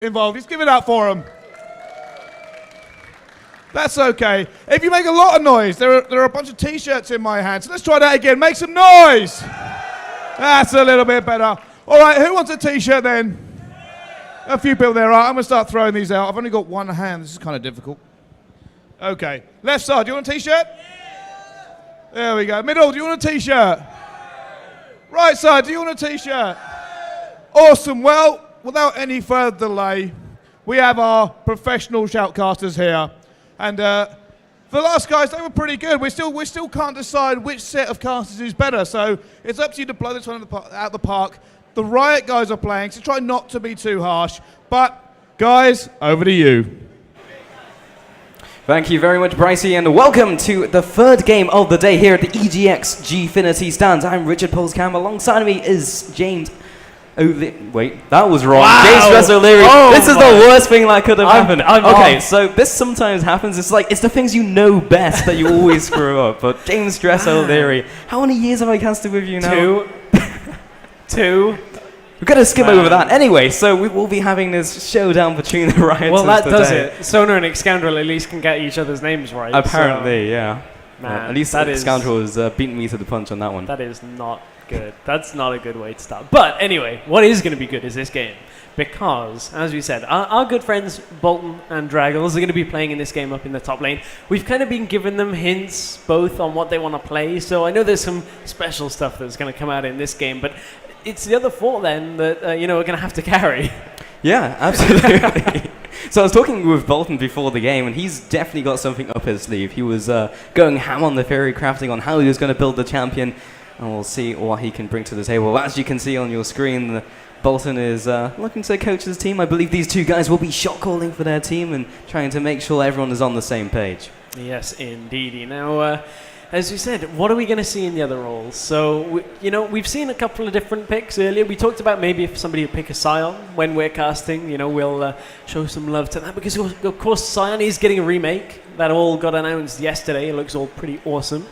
involved. Just give it up for them. That's okay. If you make a lot of noise, there are a bunch of t-shirts in my hand. So let's try that again. Make some noise. That's a little bit better. All right, who wants a t-shirt then? A few people there. All right, I'm going to start throwing these out. I've only got one hand. This is kind of difficult. Okay. Left side, do you want a t-shirt? There we go. Middle, do you want a t-shirt? Right side, do you want a t-shirt? Awesome. Well, without any further delay, we have our professional shoutcasters here. And the last guys, they were pretty good. We still can't decide which set of casters is better. So it's up to you to blow this one out the park. The Riot guys are playing, so try not to be too harsh. But guys, over to you. Thank you very much, Brycey, and welcome to the third game of the day here at the EGX Gfinity stands. I'm Richard Polscam. Alongside me is James. Wait, that was wrong. Wow. James Stress O'Leary. Oh, this is the worst thing that could have happened. Okay, off. so this sometimes happens. It's the things you know best that you always screw up. But James Stress O'Leary, how many years have I casted with you now? Two. We're going to skim over that. Anyway, so we will be having this showdown between the Rioters Well, that today. does it. Sonar and Scoundrel at least can get each other's names right. Apparently, so, yeah. Man, at least that is, Scoundrel has beaten me to the punch on that one. That is not good. That's not a good way to start. But anyway, what is going to be good is this game. Because, as we said, our good friends Bolton and Draggles are going to be playing in this game up in the top lane. We've kind of been giving them hints both on what they want to play. So I know there's some special stuff that's going to come out in this game. But it's the other four then that, we're going to have to carry. Yeah, absolutely. So I was talking with Bolton before the game, and he's definitely got something up his sleeve. He was going ham on the theory crafting on how he was going to build the champion, and we'll see what he can bring to the table. As you can see on your screen, Bolton is looking to coach his team. I believe these two guys will be shot calling for their team and trying to make sure everyone is on the same page. Yes, indeedy. Now, as you said, what are we going to see in the other roles? So, we've seen a couple of different picks earlier. We talked about maybe if somebody would pick a Scion when we're casting, we'll show some love to that. Because, of course, Scion is getting a remake. That all got announced yesterday. It looks all pretty awesome.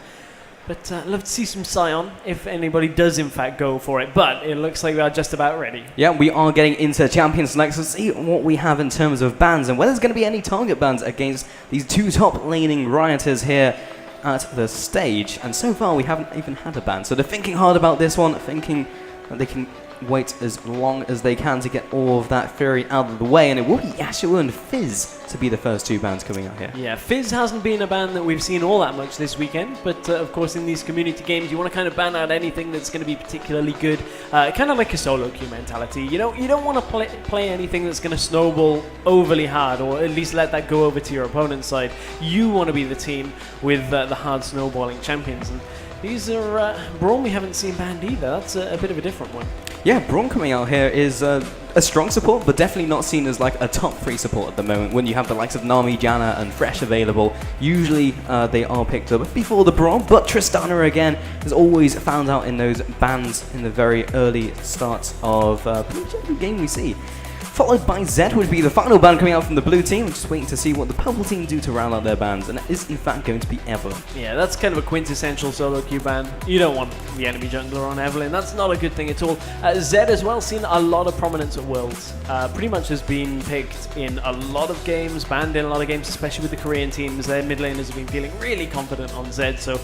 But I'd love to see some Scion if anybody does, in fact, go for it. But it looks like we are just about ready. Yeah, we are getting into Champions next. Let's see what we have in terms of bans and whether there's going to be any target bans against these two top laning Rioters here at the stage. And so far, we haven't even had a ban. So they're thinking hard about this one, thinking that they can wait as long as they can to get all of that Fury out of the way. And it will be Yasuo and Fizz to be the first two bans coming out here. Yeah, Fizz hasn't been a ban that we've seen all that much this weekend, but of course in these community games you want to kind of ban out anything that's going to be particularly good, kind of like a solo queue mentality. You don't want to play anything that's going to snowball overly hard, or at least let that go over to your opponent's side. You want to be the team with the hard snowballing champions, and these are Braum we haven't seen banned either. That's a bit of a different one. Yeah, Braum coming out here is a strong support, but definitely not seen as like a top 3 support at the moment. When you have the likes of Nami, Janna, and Thresh available, usually they are picked up before the Braum. But Tristana again is always found out in those bans in the very early starts of every game we see. Followed by Zed would be the final ban coming out from the blue team. I'm just waiting to see what the purple team do to round out their bans, and it is in fact going to be Evelyn. Yeah, that's kind of a quintessential solo queue ban. You don't want the enemy jungler on Evelyn. That's not a good thing at all. Zed as well seen a lot of prominence at Worlds. Pretty much has been picked in a lot of games, banned in a lot of games, especially with the Korean teams. Their mid laners have been feeling really confident on Zed, so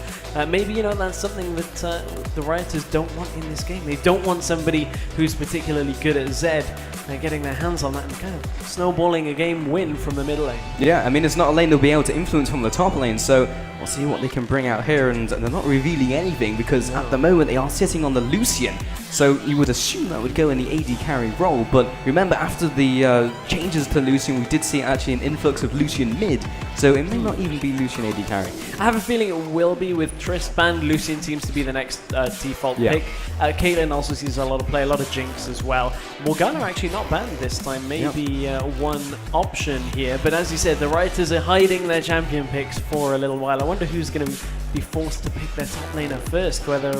maybe that's something that the Rioters don't want in this game. They don't want somebody who's particularly good at Zed getting their hands on that and kind of snowballing a game win from the mid lane. Yeah, I mean, it's not a lane they'll be able to influence from the top lane, so we'll see what they can bring out here, and they're not revealing anything because at the moment they are sitting on the Lucian, so you would assume that would go in the AD carry role, but remember after the changes to Lucian, we did see actually an influx of Lucian mid, so it may not even be Lucian AD carry. I have a feeling it will be with Trist banned. Lucian seems to be the next default pick. Caitlyn also sees a lot of play, a lot of Jinx as well. Morgana actually not banned this time, maybe one option here, but as you said, the Rioters are hiding their champion picks for a little while. I wonder who's going to be forced to pick their top laner first, whether,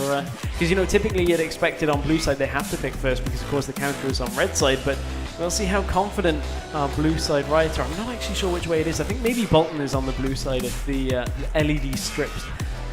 because typically you'd expect it on blue side they have to pick first because of course the counter is on red side, but we'll see how confident our blue side Rioter. I'm not actually sure which way it is. I think maybe Bolton is on the blue side if the LED strips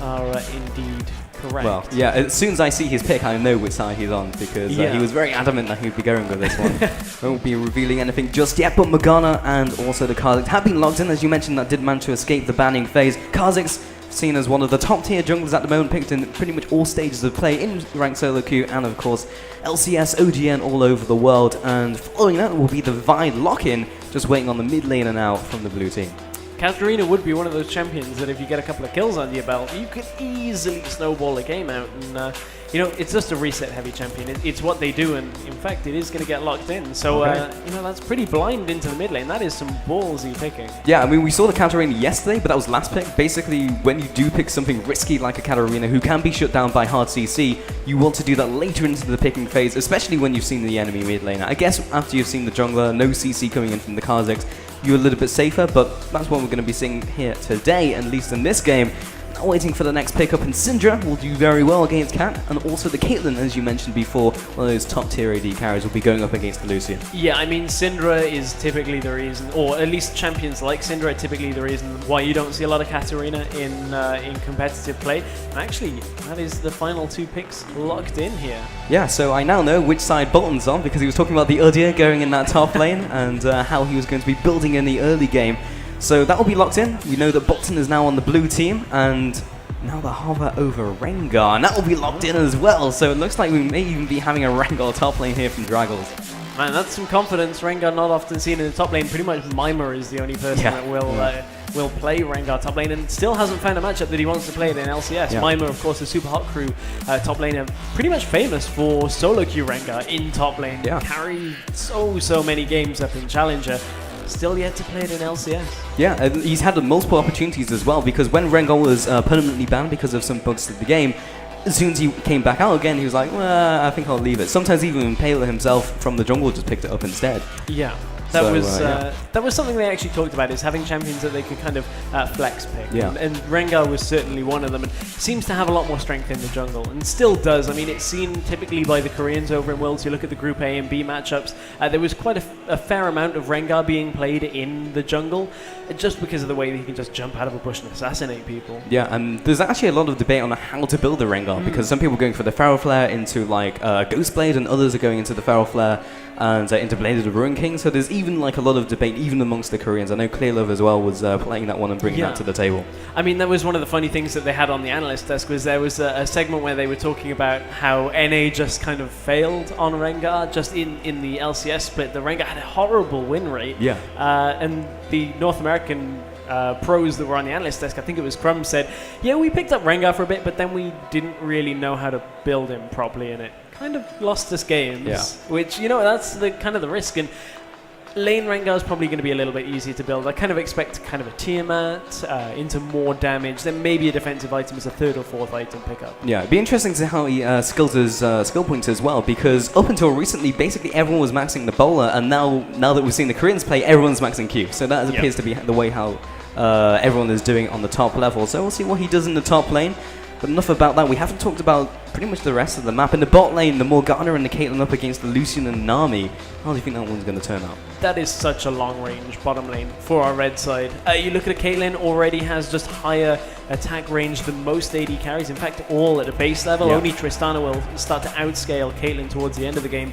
are indeed correct. Well, yeah, as soon as I see his pick, I know which side he's on, because he was very adamant that he'd be going with this one. Won't be revealing anything just yet, but Morgana and also the Kha'Zix have been locked in. As you mentioned, that did manage to escape the banning phase. Kha'Zix, seen as one of the top tier junglers at the moment, picked in pretty much all stages of play in ranked solo queue, and of course LCS, OGN all over the world. And following that will be the Vide lock-in, just waiting on the mid laner now from the blue team. Katarina would be one of those champions that if you get a couple of kills under your belt, you could easily snowball the game out. And, it's just a reset-heavy champion. It's what they do, and in fact, it is going to get locked in. So, that's pretty blind into the mid lane. That is some ballsy picking. Yeah, I mean, we saw the Katarina yesterday, but that was last pick. Basically, when you do pick something risky like a Katarina who can be shut down by hard CC, you want to do that later into the picking phase, especially when you've seen the enemy mid laner. I guess after you've seen the jungler, no CC coming in from the Kha'Zix, you're a little bit safer, but that's what we're going to be seeing here today, at least in this game. Now waiting for the next pickup, and Syndra will do very well against Cat, and also the Caitlyn, as you mentioned before, one of those top tier AD carries will be going up against the Lucian. Yeah, I mean, Syndra is typically the reason, or at least champions like Syndra are typically the reason why you don't see a lot of Katarina in competitive play. And actually, that is the final two picks locked in here. Yeah, so I now know which side Bolton's on, because he was talking about the Udyr going in that top lane, and how he was going to be building in the early game. So that will be locked in. We know that Bolton is now on the blue team, and now the hover over Rengar, and that will be locked in as well. So it looks like we may even be having a Rengar top lane here from Draggles. Man, that's some confidence. Rengar not often seen in the top lane. Pretty much Mimer is the only person that will play Rengar top lane, and still hasn't found a matchup that he wants to play it in LCS. Yeah. Mimer, of course, a super hot crew top laner, pretty much famous for solo queue Rengar in top lane. Yeah. Carried so many games up in Challenger. Still yet to play it in LCS. Yeah, he's had multiple opportunities as well, because when Rengar was permanently banned because of some bugs to the game, as soon as he came back out again, he was like, well, I think I'll leave it. Sometimes even Impale himself from the jungle just picked it up instead. Yeah. That was something they actually talked about, is having champions that they could kind of flex pick. Yeah. And Rengar was certainly one of them, and seems to have a lot more strength in the jungle, and still does. I mean, it's seen typically by the Koreans over in Worlds. You look at the Group A and B matchups, there was quite a fair amount of Rengar being played in the jungle, just because of the way that he can just jump out of a bush and assassinate people. Yeah, and there's actually a lot of debate on how to build a Rengar, because some people are going for the Feral Flare into like Ghostblade, and others are going into the Feral Flare and into Blade of the Ruin King. So there's even like a lot of debate even amongst the Koreans. I know Clearlove as well was playing that one and bringing that to the table. I mean, that was one of the funny things that they had on the analyst desk, was there was a segment where they were talking about how NA just kind of failed on Rengar just in the LCS split. The Rengar had a horrible win rate. Yeah. And the North American pros that were on the analyst desk, I think it was Crumb, said, yeah, we picked up Rengar for a bit, but then we didn't really know how to build him properly, and it kind of lost us games. Yeah. Which, that's the kind of the risk. And lane Rengar is probably going to be a little bit easier to build. I kind of expect kind of a Tiamat into more damage, then maybe a defensive item as a third or fourth item pickup. Yeah, it'd be interesting to see how he skills his skill points as well, because up until recently, basically everyone was maxing the bowler, and now that we've seen the Koreans play, everyone's maxing Q. So that appears to be the way how everyone is doing on the top level. So we'll see what he does in the top lane. But enough about that. We haven't talked about pretty much the rest of the map. In the bot lane, the Morgana and the Caitlyn up against the Lucian and Nami. How do you think that one's going to turn out? That is such a long-range bottom lane for our red side. You look at a Caitlyn, already has just higher attack range than most AD carries. In fact, all at a base level. Yeah. Only Tristana will start to outscale Caitlyn towards the end of the game.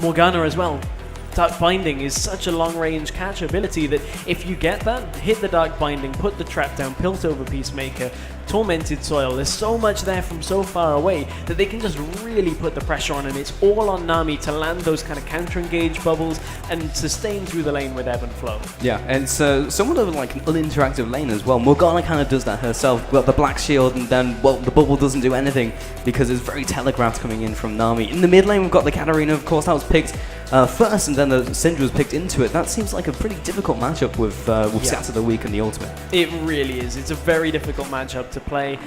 Morgana as well. Dark Binding is such a long-range catch ability that if you get that, hit the Dark Binding, put the trap down, Piltover Peacemaker, Tormented Soil, there's so much there from so far away that they can just really put the pressure on, and it's all on Nami to land those kind of counter-engage bubbles and sustain through the lane with ebb and flow. Yeah, and it's somewhat of like an uninteractive lane as well. Morgana kind of does that herself. Got the Black Shield, and then, well, the bubble doesn't do anything because it's very telegraphed coming in from Nami. In the mid lane, we've got the Katarina, of course, that was picked first, and then the Syndra was picked into it. That seems like a pretty difficult matchup with Scatter the Weak and the Ultimate. It really is. It's a very difficult matchup to play.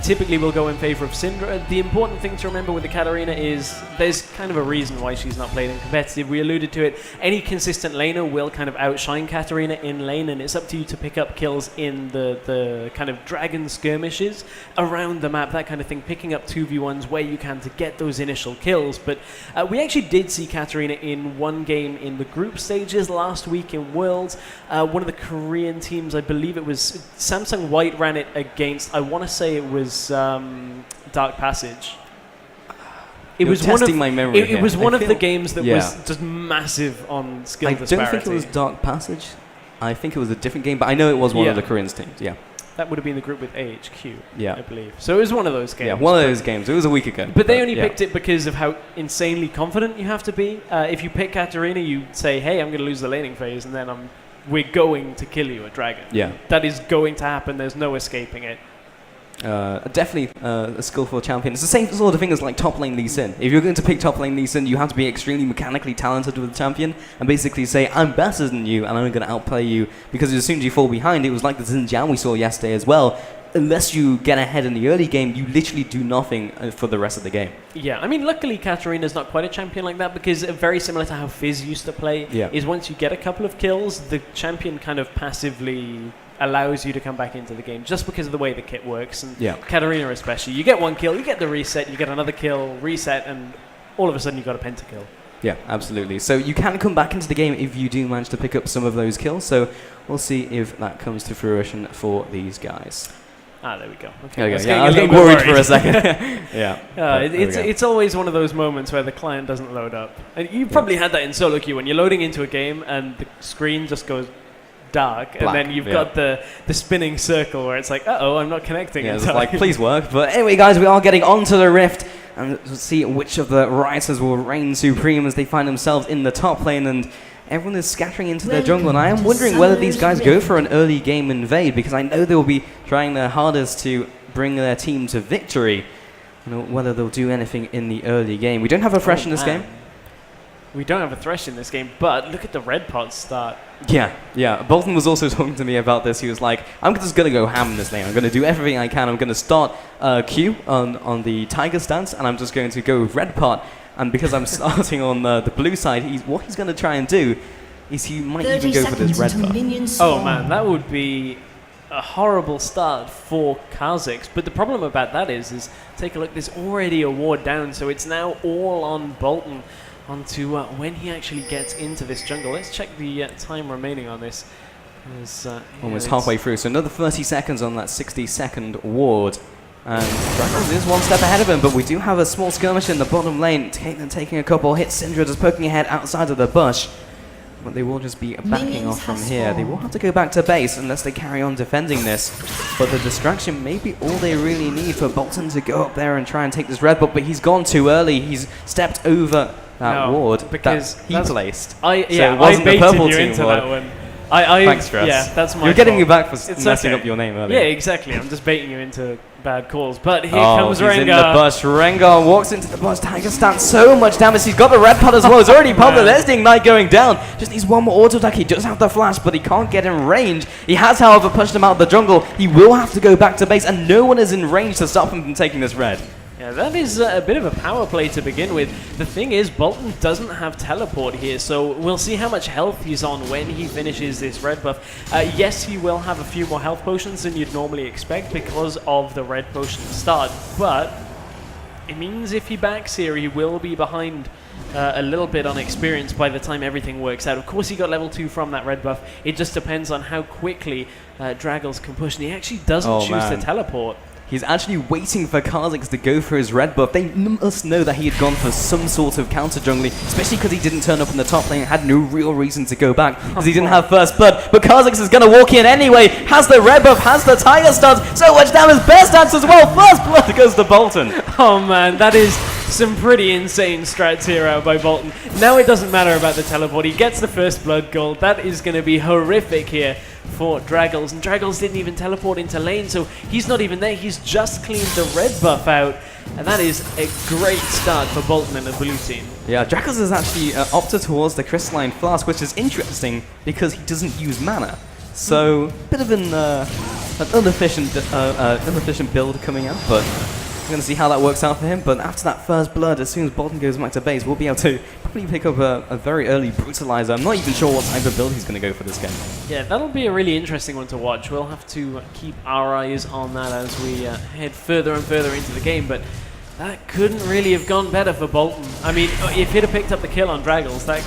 Typically will go in favor of Syndra. The important thing to remember with the Katarina is there's kind of a reason why she's not played in competitive. We alluded to it. Any consistent laner will kind of outshine Katarina in lane, and it's up to you to pick up kills in the kind of dragon skirmishes around the map, that kind of thing, picking up 2v1s where you can to get those initial kills. But we actually did see Katarina in one game in the group stages last week in Worlds. One of the Korean teams, I believe it was Samsung White, ran it against, I want to say it was Dark Passage. It was one of my memory. It was one of the games that yeah. was just massive on skill I disparity. don't think it was Dark Passage. I think it was a different game, but I know it was one Yeah. of the Korean teams. Yeah. That would have been the group with AHQ, Yeah. I believe. So it was one of those games. Yeah, one of those games. It was a week ago. But they only yeah. picked it because of how insanely confident you have to be. If you pick Katarina, you say, hey, I'm going to lose the laning phase, and then we're going to kill you, a dragon. Yeah. That is going to happen. There's no escaping it. Definitely a skillful champion. It's the same sort of thing as like top lane Lee Sin. If you're going to pick top lane Lee Sin, you have to be extremely mechanically talented with the champion and basically say, I'm better than you and I'm going to outplay you, because as soon as you fall behind, it was like the Xinjiang we saw yesterday as well. Unless you get ahead in the early game, you literally do nothing for the rest of the game. Yeah, I mean, luckily Katarina's not quite a champion like that, because very similar to how Fizz used to play, is once you get a couple of kills, the champion kind of passively allows you to come back into the game just because of the way the kit works. And Katarina especially, you get one kill, you get the reset, you get another kill, reset, and all of a sudden you've got a pentakill. Yeah, absolutely. So you can come back into the game if you do manage to pick up some of those kills. So we'll see if that comes to fruition for these guys. Ah, there we go. Okay, there we go. Yeah, I was getting worried for a second. Yeah. It's always one of those moments where the client doesn't load up. And you probably had that in solo queue when you're loading into a game and the screen just goes dark, black, and then you've got the spinning circle where it's like, uh-oh, I'm not connecting. Yeah, it's like, please work. But anyway, guys, we are getting onto the Rift, and let's see which of the Rioters will reign supreme as they find themselves in the top lane, and everyone is scattering into their jungle. And I am wondering whether these guys go for an early game invade, because I know they will be trying their hardest to bring their team to victory. You know, whether they'll do anything in the early game. We don't have a Thresh in this game. We don't have a Thresh in this game, but look at the red pot start. Yeah. Bolton was also talking to me about this. He was like, I'm just going to go ham in this lane. I'm going to do everything I can. I'm going to start Q on the Tiger stance, and I'm just going to go red pot. And because I'm starting on the blue side, what he's going to try and do is he might even go for this red pot. Oh man, that would be a horrible start for Kha'Zix. But the problem about that is take a look, there's already a ward down, so it's now all on Bolton onto when he actually gets into this jungle. Let's check the time remaining on this. Almost halfway through, so another 30 seconds on that 60-second ward. And Dragons is one step ahead of him, but we do have a small skirmish in the bottom lane. Caitlyn taking a couple hits, Syndra just poking ahead outside of the bush. But they will just be backing off from here. They will have to go back to base unless they carry on defending this. But the distraction may be all they really need for Bolton to go up there and try and take this red buff, but he's gone too early. He's stepped over that ward because that he placed. I wasn't the baited purple you team into ward. that one. Thanks, Stress. Yeah, that's my You're getting fault. me back for it's messing okay. up your name earlier. Yeah, exactly. I'm just baiting you into bad calls. But here he's comes Rengar. in the bush. Rengar walks into the bush. Tiger stands so much damage. He's got the red pot as well. He's already popped it. There's the ignite going down. Just needs one more auto attack. He does have the flash, but he can't get in range. He has, however, pushed him out of the jungle. He will have to go back to base, and no one is in range to stop him from taking this red. Yeah, that is a bit of a power play to begin with. The thing is, Bolton doesn't have teleport here, so we'll see how much health he's on when he finishes this red buff. Yes, he will have a few more health potions than you'd normally expect because of the red potion start, but it means if he backs here, he will be behind a little bit on experience by the time everything works out. Of course, he got level 2 from that red buff. It just depends on how quickly Draggles can push, and he actually doesn't choose to teleport. He's actually waiting for Kha'Zix to go for his red buff. They must know that he had gone for some sort of counter jungling, especially because he didn't turn up in the top lane and had no real reason to go back because he didn't have first blood. But Kha'Zix is going to walk in anyway, has the red buff, has the Tiger stance, so much damage, bear stance as well. First blood goes to Bolton. Oh man, that is some pretty insane strats here out by Bolton. Now it doesn't matter about the teleport. He gets the first blood gold. That is going to be horrific here for Draggles, and Draggles didn't even teleport into lane, so he's not even there. He's just cleaned the red buff out, and that is a great start for Bolton and the blue team. Yeah, Draggles is actually opted towards the Crystalline Flask, which is interesting because he doesn't use mana. So, bit of an inefficient build coming out, but we're going to see how that works out for him. But after that first blood, as soon as Bolton goes back to base, we'll be able to probably pick up a very early Brutalizer. I'm not even sure what type of build he's going to go for this game. Yeah, that'll be a really interesting one to watch. We'll have to keep our eyes on that as we head further and further into the game. But That couldn't really have gone better for Bolton. I mean, if he'd have picked up the kill on Draggles, that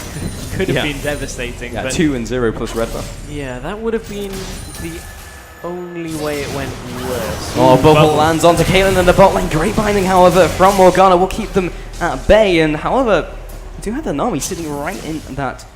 could have been devastating. Yeah, but 2 and 0 plus red buff. yeah, that would have been the only way it went worse. Oh, Bubble lands onto Caitlyn in the bot lane. Great binding, however, from Morgana will keep them at bay. And however, we do have the Nami sitting right in that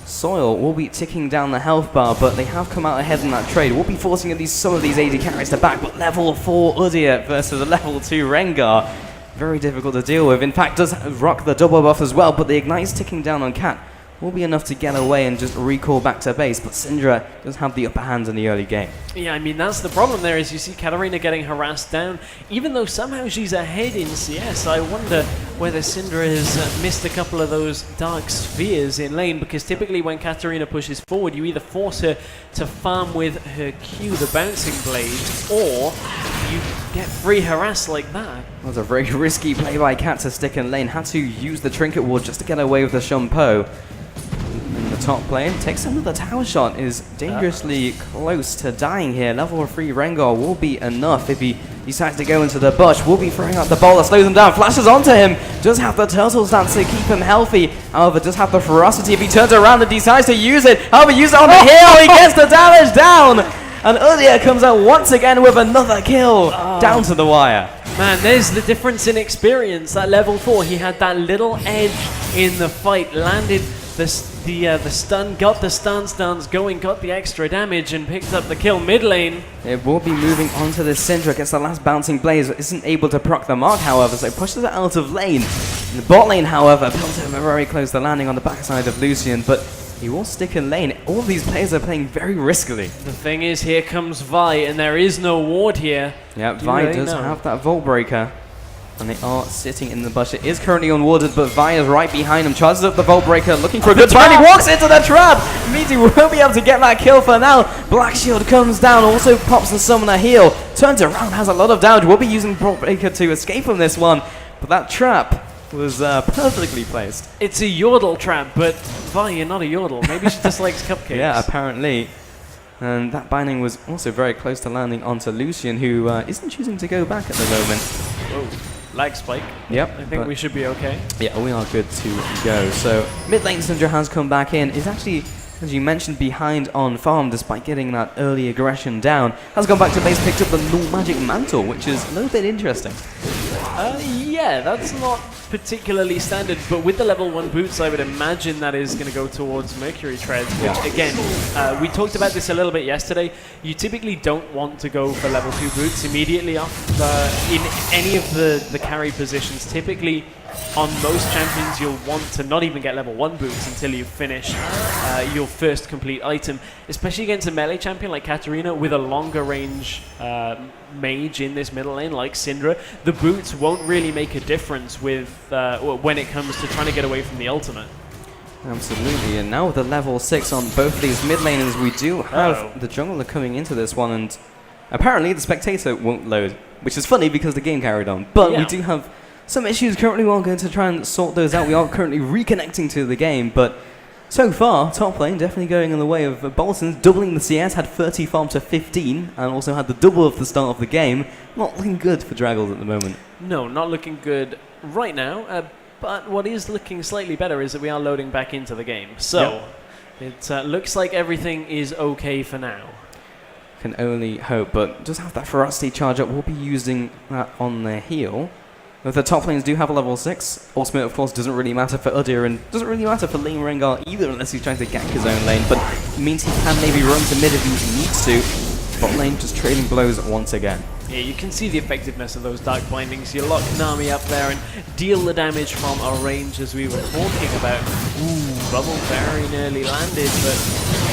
soil. Will be ticking down the health bar, but they have come out ahead in that trade. We'll be forcing some of these AD carries to back, but level 4 Udyr versus a level 2 Rengar. Very difficult to deal with. In fact, does rock the double buff as well, but the Ignite's ticking down on Cat. Will be enough to get away and just recall back to base, but Syndra does have the upper hand in the early game. Yeah, I mean, that's the problem there, is you see Katarina getting harassed down. Even though somehow she's ahead in CS, I wonder whether Syndra has missed a couple of those dark spheres in lane, because typically when Katarina pushes forward, you either force her to farm with her Q, the bouncing blade, or you get free harass like that. That was a very risky play by Cat to stick in lane. Had to use the Trinket Ward just to get away with the Shumpo. The top lane takes another tower shot, is dangerously close to dying here. Level 3 Rengar will be enough if he decides to go into the bush. Will be throwing out the ball that slows him down, flashes onto him, does have the turtle stance to keep him healthy, however does have the ferocity if he turns around and decides to use it. However, use it on the hill, he gets the damage down, and Udyr comes out once again with another kill down to the wire. Man, there's the difference in experience. At level 4, he had that little edge in the fight, landed the stun, got the stuns going, got the extra damage, and picked up the kill mid lane. It will be moving on to this Syndra, gets the last bouncing blaze, but isn't able to proc the mark, however, so pushes it out of lane. In the bot lane, however, Piltover very close to landing on the backside of Lucian, but he will stick in lane. All of these players are playing very riskily. The thing is, here comes Vi, and there is no ward here. Yeah, Vi does have that Vault Breaker. And they are sitting in the bush. It is currently unwarded, but Vi is right behind him. Charges up the Vault Breaker, looking for a good find. He walks into the trap. Means he won't be able to get that kill for now. Black Shield comes down, also pops the Summoner heal. Turns around, has a lot of damage. We'll be using Vault Breaker to escape from this one. But that trap was perfectly placed. It's a Yordle trap, but Vi, you're not a Yordle. Maybe she just likes cupcakes. Yeah, apparently. And that binding was also very close to landing onto Lucian, who isn't choosing to go back at the moment. Whoa. Lag spike. Yep. I think we should be okay. Yeah, we are good to go. So mid lane Syndra has come back in. Is actually, as you mentioned, behind on farm despite getting that early aggression down. Has gone back to base, picked up the Null Magic Mantle, which is a little bit interesting. Yeah, that's not particularly standard, but with the level 1 boots, I would imagine that is going to go towards Mercury Treads, which again, we talked about this a little bit yesterday. You typically don't want to go for level 2 boots immediately off in any of the carry positions. Typically, on most champions, you'll want to not even get level 1 boots until you finish your first complete item, especially against a melee champion like Katarina with a longer range mage in this middle lane like Syndra. The boots won't really make a difference with when it comes to trying to get away from the ultimate. Absolutely, and now with the level 6 on both of these mid laners, we do have the jungler coming into this one, and apparently the spectator won't load, which is funny because the game carried on, but we do have some issues currently. We're going to try and sort those out. We are currently reconnecting to the game, but so far, top lane definitely going in the way of Bolton, doubling the CS, had 30 farm to 15, and also had the double of the start of the game. Not looking good for Draggles at the moment. No, not looking good right now, but what is looking slightly better is that we are loading back into the game. So, it looks like everything is okay for now. Can only hope, but just have that Ferocity charge up. We'll be using that on their heal. If the top lanes do have a level 6, ultimate of course doesn't really matter for Udyr and doesn't really matter for lane Rengar either unless he's trying to gank his own lane, but it means he can maybe roam to mid if he needs to. Bot lane just trading blows once again. Yeah, you can see the effectiveness of those Dark Bindings. You lock Nami up there and deal the damage from a range as we were talking about. Ooh, bubble very nearly landed, but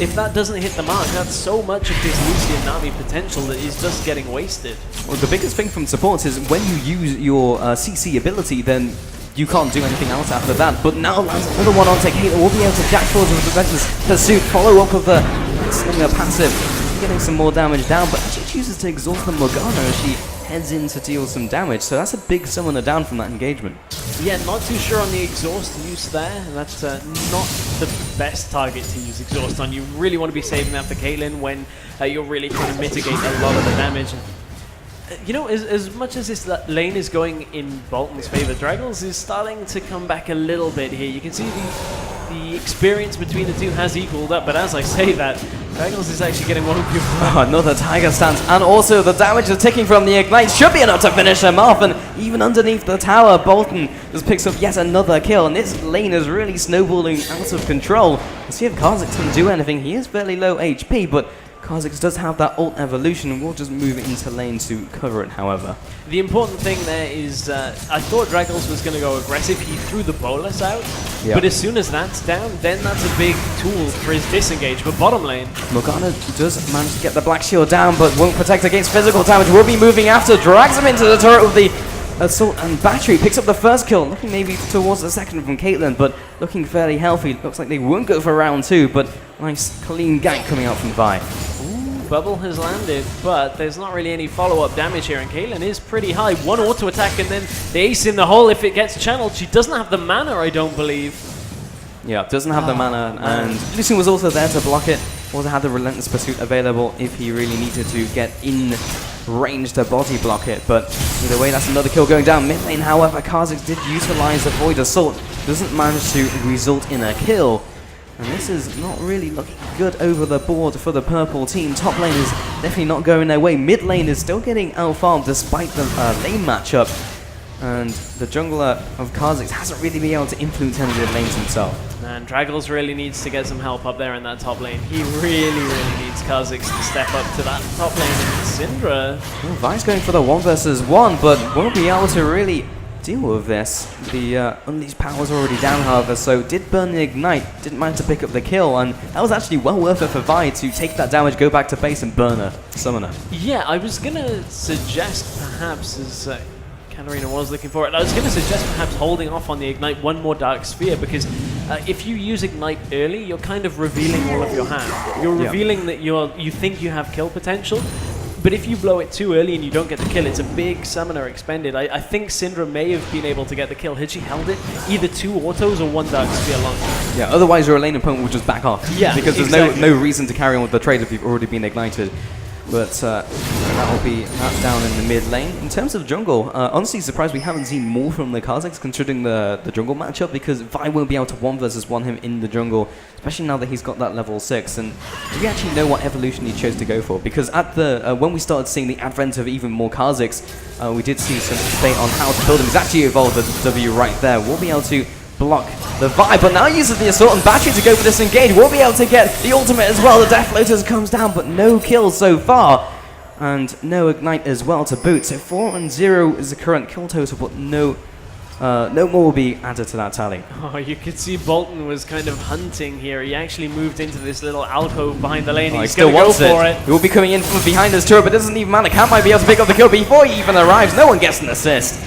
if that doesn't hit the mark, that's so much of this Lucian Nami potential that is just getting wasted. Well, the biggest thing from supports is when you use your CC ability, then you can't do anything else after that. But now lands another one onto Caitlyn. We'll be able to jack forward with the pursuit, follow up with the Slinger passive, getting some more damage down, but actually chooses to exhaust the Morgana as she heads in to deal some damage. So that's a big summoner down from that engagement. Yeah, not too sure on the exhaust use there. That's not the best target to use exhaust on. You really want to be saving that for Caitlyn when you're really trying to mitigate a lot of the damage. You know, as much as this lane is going in Bolton's favor, Draggles is starting to come back a little bit here. You can see the experience between the two has equaled up, but as I say that, Draggles is actually getting one of you. Oh, another Tiger stance, and also the damage is ticking from the Ignite should be enough to finish him off, and even underneath the tower, Bolton just picks up yet another kill, and this lane is really snowballing out of control. Let's see if Kha'Zix can do anything. He is fairly low HP, but Kha'Zix does have that ult evolution, and we'll just move it into lane to cover it, however. The important thing there is, I thought Draggles was going to go aggressive. He threw the bolus out, but as soon as that's down, then that's a big tool for his disengage. But bottom lane, Morgana does manage to get the Black Shield down, but won't protect against physical damage. Will be moving after, drags him into the turret with the Assault and Battery, picks up the first kill, looking maybe towards the second from Caitlyn, but looking fairly healthy. Looks like they won't go for round 2, but nice clean gank coming out from Vi. Bubble has landed, but there's not really any follow-up damage here, and Caitlyn is pretty high. One auto attack, and then the ace in the hole if it gets channeled. She doesn't have the mana, I don't believe. Yeah, doesn't have the mana, and Lucian was also there to block it. Also had the Relentless Pursuit available if he really needed to get in range to body block it, but either way, that's another kill going down. Mid lane, however, Kha'Zix did utilize the Void Assault. Doesn't manage to result in a kill. And this is not really looking good over the board for the purple team. Top lane is definitely not going their way. Mid lane is still getting out-farmed despite the lane matchup. And the jungler of Kha'Zix hasn't really been able to influence any of the lanes himself. And Draggles really needs to get some help up there in that top lane. He really needs Kha'Zix to step up to that top lane. And Syndra... Well, Vi's going for the 1 versus 1, but won't be able to really deal with this. The Unleashed Power's already down, however, so did burn the Ignite, didn't manage to pick up the kill, and that was actually well worth it for Vi to take that damage, go back to base and burn her, summon her. Yeah, I was going to suggest perhaps, as Katarina was looking for it, I was going to suggest perhaps holding off on the Ignite one more Dark Sphere, because if you use Ignite early, you're kind of revealing all of your hand. You're revealing that you think you have kill potential. But if you blow it too early and you don't get the kill, it's a big summoner expended. I think Syndra may have been able to get the kill. Had she held it, either 2 autos or 1 Dark Sphere launcher. Yeah, otherwise your lane opponent will just back off. Yeah, because there's no reason to carry on with the trade if you've already been ignited. But that will be that down in the mid lane. In terms of jungle, honestly surprised we haven't seen more from the Kha'Zix considering the jungle matchup, because Vi won't be able to 1 versus 1 him in the jungle, especially now that he's got that level 6. And do we actually know what evolution he chose to go for? Because at the when we started seeing the advent of even more Kha'Zix, we did see some debate on how to build him. He's actually evolved the W right there. We'll be able to block the Vi, but now uses the Assault and Battery to go for this engage. We'll be able to get the ultimate as well. The Death Lotus comes down, but no kills so far. And no Ignite as well to boot. So 4-0 is the current kill total, but no more will be added to that tally. Oh, you could see Bolton was kind of hunting here. He actually moved into this little alcove behind the lane. He's going to go for it. He will be coming in from behind his turret, but it doesn't even matter. Cat might be able to pick up the kill before he even arrives. No one gets an assist.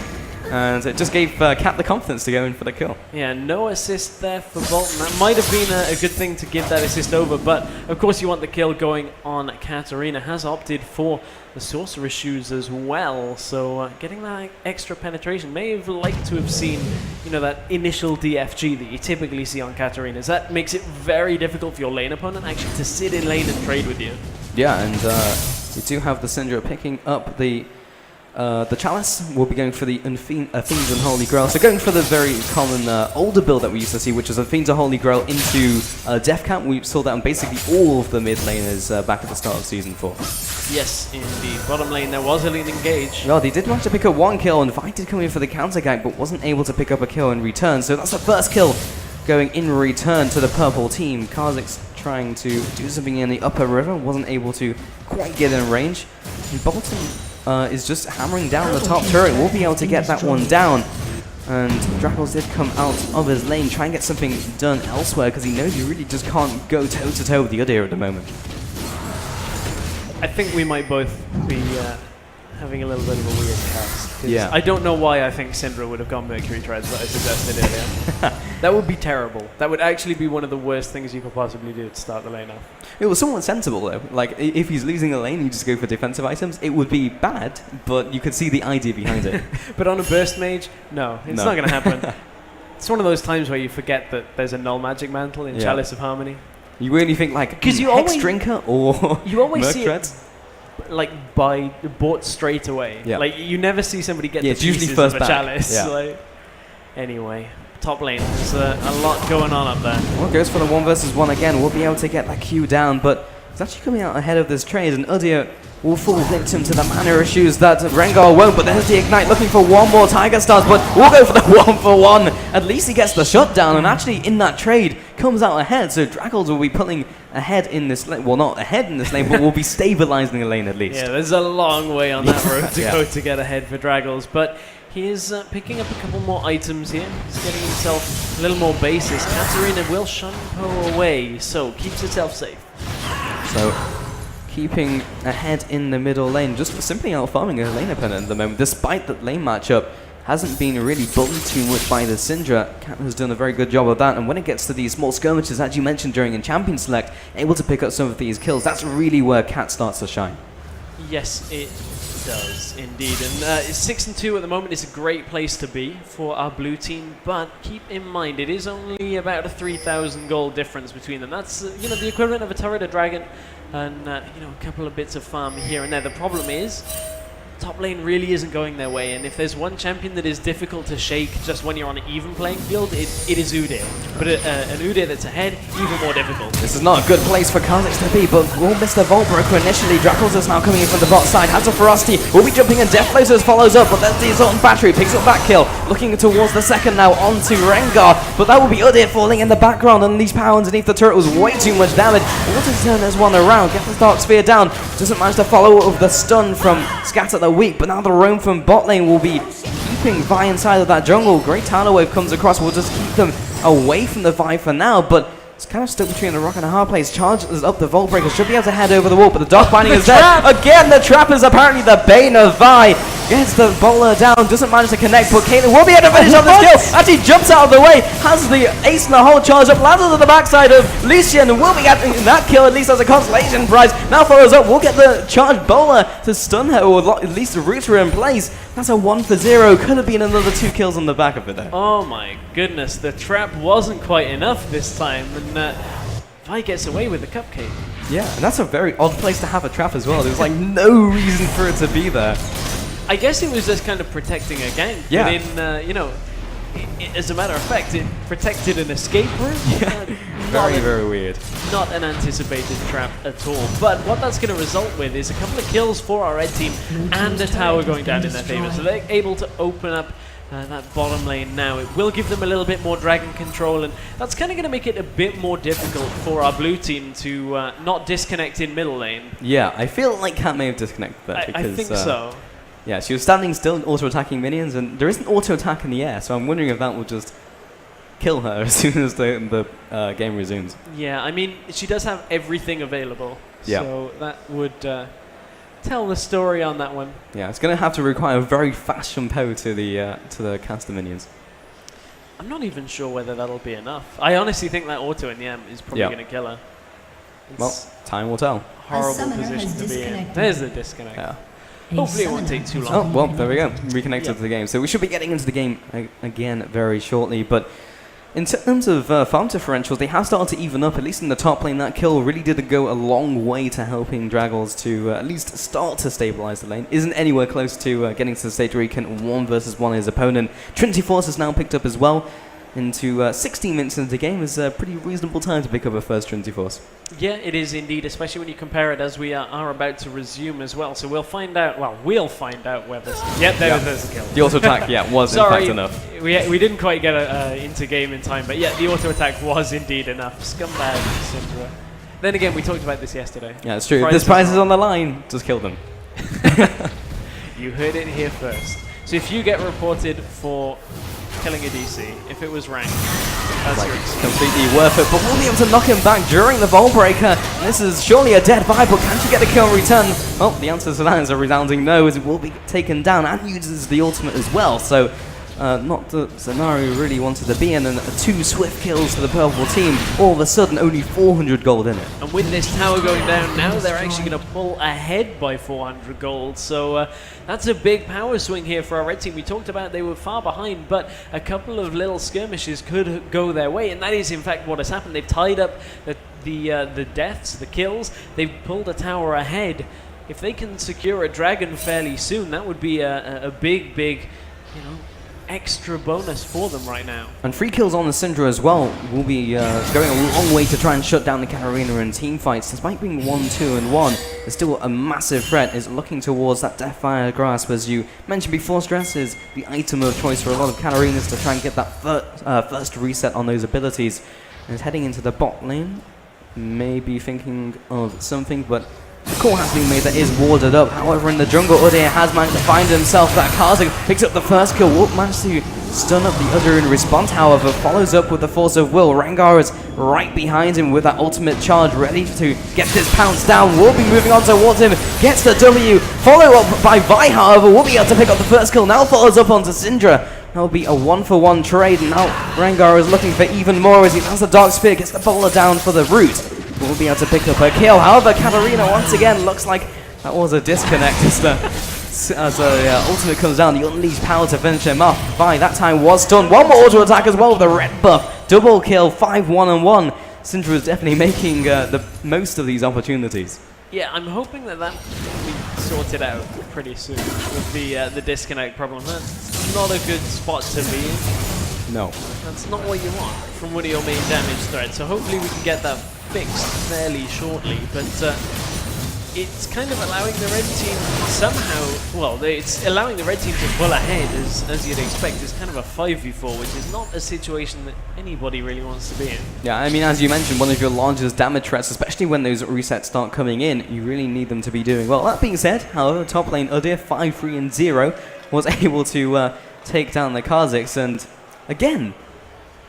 And it just gave Cat the confidence to go in for the kill. Yeah, no assist there for Bolton. That might have been a good thing to give that assist over, but of course you want the kill going on. Katarina has opted for the Sorcerer's Shoes as well, so getting that extra penetration. May have liked to have seen, you know, that initial DFG that you typically see on Katarinas. That makes it very difficult for your lane opponent actually to sit in lane and trade with you. Yeah, and we do have the Syndra picking up the Chalice. Will be going for the Fiend's Unholy Grail. So going for the very common older build that we used to see, which is a Fiend's Unholy Grail into Death Camp. We saw that on basically all of the mid laners back at the start of Season 4. Yes, indeed. Bottom lane, there was a lead engage. Well, they did manage to pick up 1 kill, and Vi did come in for the counter gank, but wasn't able to pick up a kill in return. So that's the first kill going in return to the purple team. Kha'Zix trying to do something in the upper river, wasn't able to quite get in range. And Bolton is just hammering down the top turret. We'll be able to get that one down. And Draggles did come out of his lane, try and get something done elsewhere, because he knows he really just can't go toe-to-toe with the Udyr at the moment. I think we might both be having a little bit of a weird cast. Yeah. I don't know why I think Syndra would have gone Mercury Treads that I suggested earlier. That would be terrible. That would actually be one of the worst things you could possibly do to start the lane off. It was somewhat sensible though. Like, if he's losing a lane, you just go for defensive items. It would be bad, but you could see the idea behind it. But on a burst mage, no, it's not going to happen. It's one of those times where you forget that there's a null magic mantle in Chalice of Harmony. You really think like because you Hex always Drinker or you always Merc see Treads? bought straight away. Yeah. Like you never see somebody get Yeah, the it's usually pieces first of a back. chalice. Yeah. Like, anyway, top lane. There's a lot going on up there. Well, goes for the 1 versus 1 again. We'll be able to get that Q down, but it's actually coming out ahead of this trade, and Udyr will fall victim to the mana issues that Rengar won't, but there's the Ignite looking for one more Tiger Stars, but we'll go for the 1-for-1. At least he gets the shutdown, and actually in that trade comes out ahead, so Draggles will be pulling ahead in this lane. Well, not ahead in this lane, but will be stabilizing the lane at least. Yeah, there's a long way on that road to Yeah. go to get ahead for Draggles, but he is picking up a couple more items here. He's getting himself a little more bases. Katarina will shun Poe away, so keeps herself safe. So, keeping ahead in the middle lane, just for simply out-farming a lane opponent at the moment, despite that lane matchup hasn't been really bullied too much by the Syndra. Cat has done a very good job of that, and when it gets to these small skirmishes, as you mentioned during in Champion Select, able to pick up some of these kills, that's really where Cat starts to shine. Yes, it does indeed. And 6-2 at the moment is a great place to be for our blue team, but keep in mind it is only about a 3,000 gold difference between them. That's the equivalent of a turret, a dragon, and a couple of bits of farm here and there. The problem is top lane really isn't going their way, and if there's one champion that is difficult to shake just when you're on an even playing field, it is Udyr. But an Udyr that's ahead, even more difficult. This is not a good place for Kha'Zix to be, but will miss the Vault Broker initially. Drackles is now coming in from the bot side, has a ferocity, will be jumping and Death Floaters follows up, but there's the Assault and Battery, picks up that kill, looking towards the second now onto Rengar, but that will be Udyr falling in the background, and these power underneath the turret was way too much damage. Able to turn this one around, get the Dark Sphere down, doesn't manage to follow up with the stun from Scatter the Weak, but now the roam from bot lane will be keeping Vi inside of that jungle. Great tidal wave comes across, will just keep them away from the Vi for now, but it's kind of stuck between the rock and a hard place. Charges up the Vault Breaker, should be able to head over the wall, but the Dark Binding is there. Again, the trap is apparently the bane of Vi. Gets the bowler down, doesn't manage to connect, but Caitlyn will be able to finish off this kill. Actually jumps out of the way, has the ace and the whole charge up, lands on the backside of Lucian, and will be getting that kill at least as a consolation prize. Now follows up, we'll get the charge bowler to stun her, or at least root her in place. That's a 1-for-0, could have been another 2 kills on the back of it there. Oh my goodness, the trap wasn't quite enough this time, and Vi gets away with the cupcake. Yeah, and that's a very odd place to have a trap as well. There's like no reason for it to be there. I guess it was just kind of protecting a gank. Yeah. Within, as a matter of fact, it protected an escape route. Yeah. Very weird. Not an anticipated trap at all. But what that's going to result with is a couple of kills for our red team and a tower going down in their favor. So they're able to open up that bottom lane now. It will give them a little bit more dragon control, and that's kind of going to make it a bit more difficult for our blue team to not disconnect in middle lane. Yeah, I feel like Cat may have disconnected that because I think so. Yeah, she was standing still and auto-attacking minions, and there isn't auto-attack in the air, so I'm wondering if that will just kill her as soon as the game resumes. Yeah, I mean, she does have everything available, Yeah. so that would tell the story on that one. Yeah, it's going to have to require a very fast Shampoo to the caster minions. I'm not even sure whether that'll be enough. I honestly think that auto in the end is probably going to kill her. It's Well, time will tell. horrible position to be in. There's the disconnect. Yeah. Hopefully it won't take too Oh, long. well, there we go. Reconnected to the game. So we should be getting into the game again very shortly. But in terms of farm differentials, they have started to even up, at least in the top lane. That kill really did go a long way to helping Draggles to at least start to stabilize the lane. Isn't anywhere close to getting to the stage where he can 1 versus 1 his opponent. Trinity Force has now picked up as well. Into 16 minutes into the game is a pretty reasonable time to pick up a first Trinity Force. Yeah, it is indeed, especially when you compare it as we are about to resume as well. So we'll find out, whether... Yep, there's a kill. The auto attack, was in fact enough. We didn't quite get into game in time, but yeah, the auto attack was indeed enough. Scumbag Syndra. Then again, we talked about this yesterday. Yeah, it's true. If this prize is on the line, just kill them. You heard it here first. So if you get reported for killing a DC, if it was ranked, that's your excuse. Completely worth it, but we'll be able to knock him back during the Vault Breaker. This is surely a dead vibe, but can she get a kill in return? Well, the answer to that is a resounding no, as it will be taken down and uses the ultimate as well. So not the scenario we really wanted to be in, and 2 swift kills to the purple team. All of a sudden, only 400 gold in it. And with this tower going down now, they're actually going to pull ahead by 400 gold. So that's a big power swing here for our red team. We talked about they were far behind, but a couple of little skirmishes could go their way, and that is in fact what has happened. They've tied up the deaths, the kills. They've pulled a tower ahead. if they can secure a dragon fairly soon, that would be a big, you know, extra bonus for them right now. And 3 kills on the Syndra as well will be going a long way to try and shut down the Katarina in team fights. Despite being 1, 2, and 1, it's still a massive threat. Is looking towards that Deathfire Grasp, as you mentioned before. Stress is the item of choice for a lot of Katarinas to try and get that first reset on those abilities. And is heading into the bot lane, maybe thinking of something, but the call has been made that is warded up. However, in the jungle, Udyr has managed to find himself that Kha'Zix, picks up the first kill, won't manage to stun up the other in response, however, follows up with the Force of Will. Rengar is right behind him with that ultimate charge, ready to get this pounce down. Will be moving on towards him, gets the W, follow up by Vi, however, will be able to pick up the first kill, now follows up onto Syndra. That'll be a 1-for-1 trade, and now Rengar is looking for even more as he lands the Dark Spear, gets the bowler down for the root. Will be able to pick up a kill. However, Katarina once again looks like that was a disconnect as the ultimate comes down. The unleashed power to finish him off. Vi that time was stunned. One more auto attack as well with the red buff. Double kill, 5-1-1. Syndra is definitely making the most of these opportunities. Yeah, I'm hoping that will be sorted out pretty soon with the disconnect problem. That's not a good spot to be in. No. That's not what you want from one of your main damage threats. So hopefully we can get that fixed fairly shortly, but it's kind of allowing the red team somehow, well, it's allowing the red team to pull ahead as you'd expect. It's kind of a 5v4, which is not a situation that anybody really wants to be in. Yeah, I mean, as you mentioned, one of your largest damage threats, especially when those resets start coming in, you really need them to be doing well. That being said, however, top lane Udyr, 5-3-0, was able to take down the Kha'Zix, and again,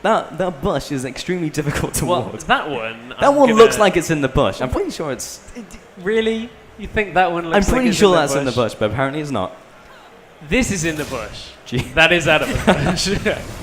that bush is extremely difficult to ward. That one... That one looks like it's in the bush. I'm pretty sure it's... Really? You think that one looks like it's in the bush? I'm pretty sure that's in the bush, but apparently it's not. This is in the bush. Gee. That is out of the bush.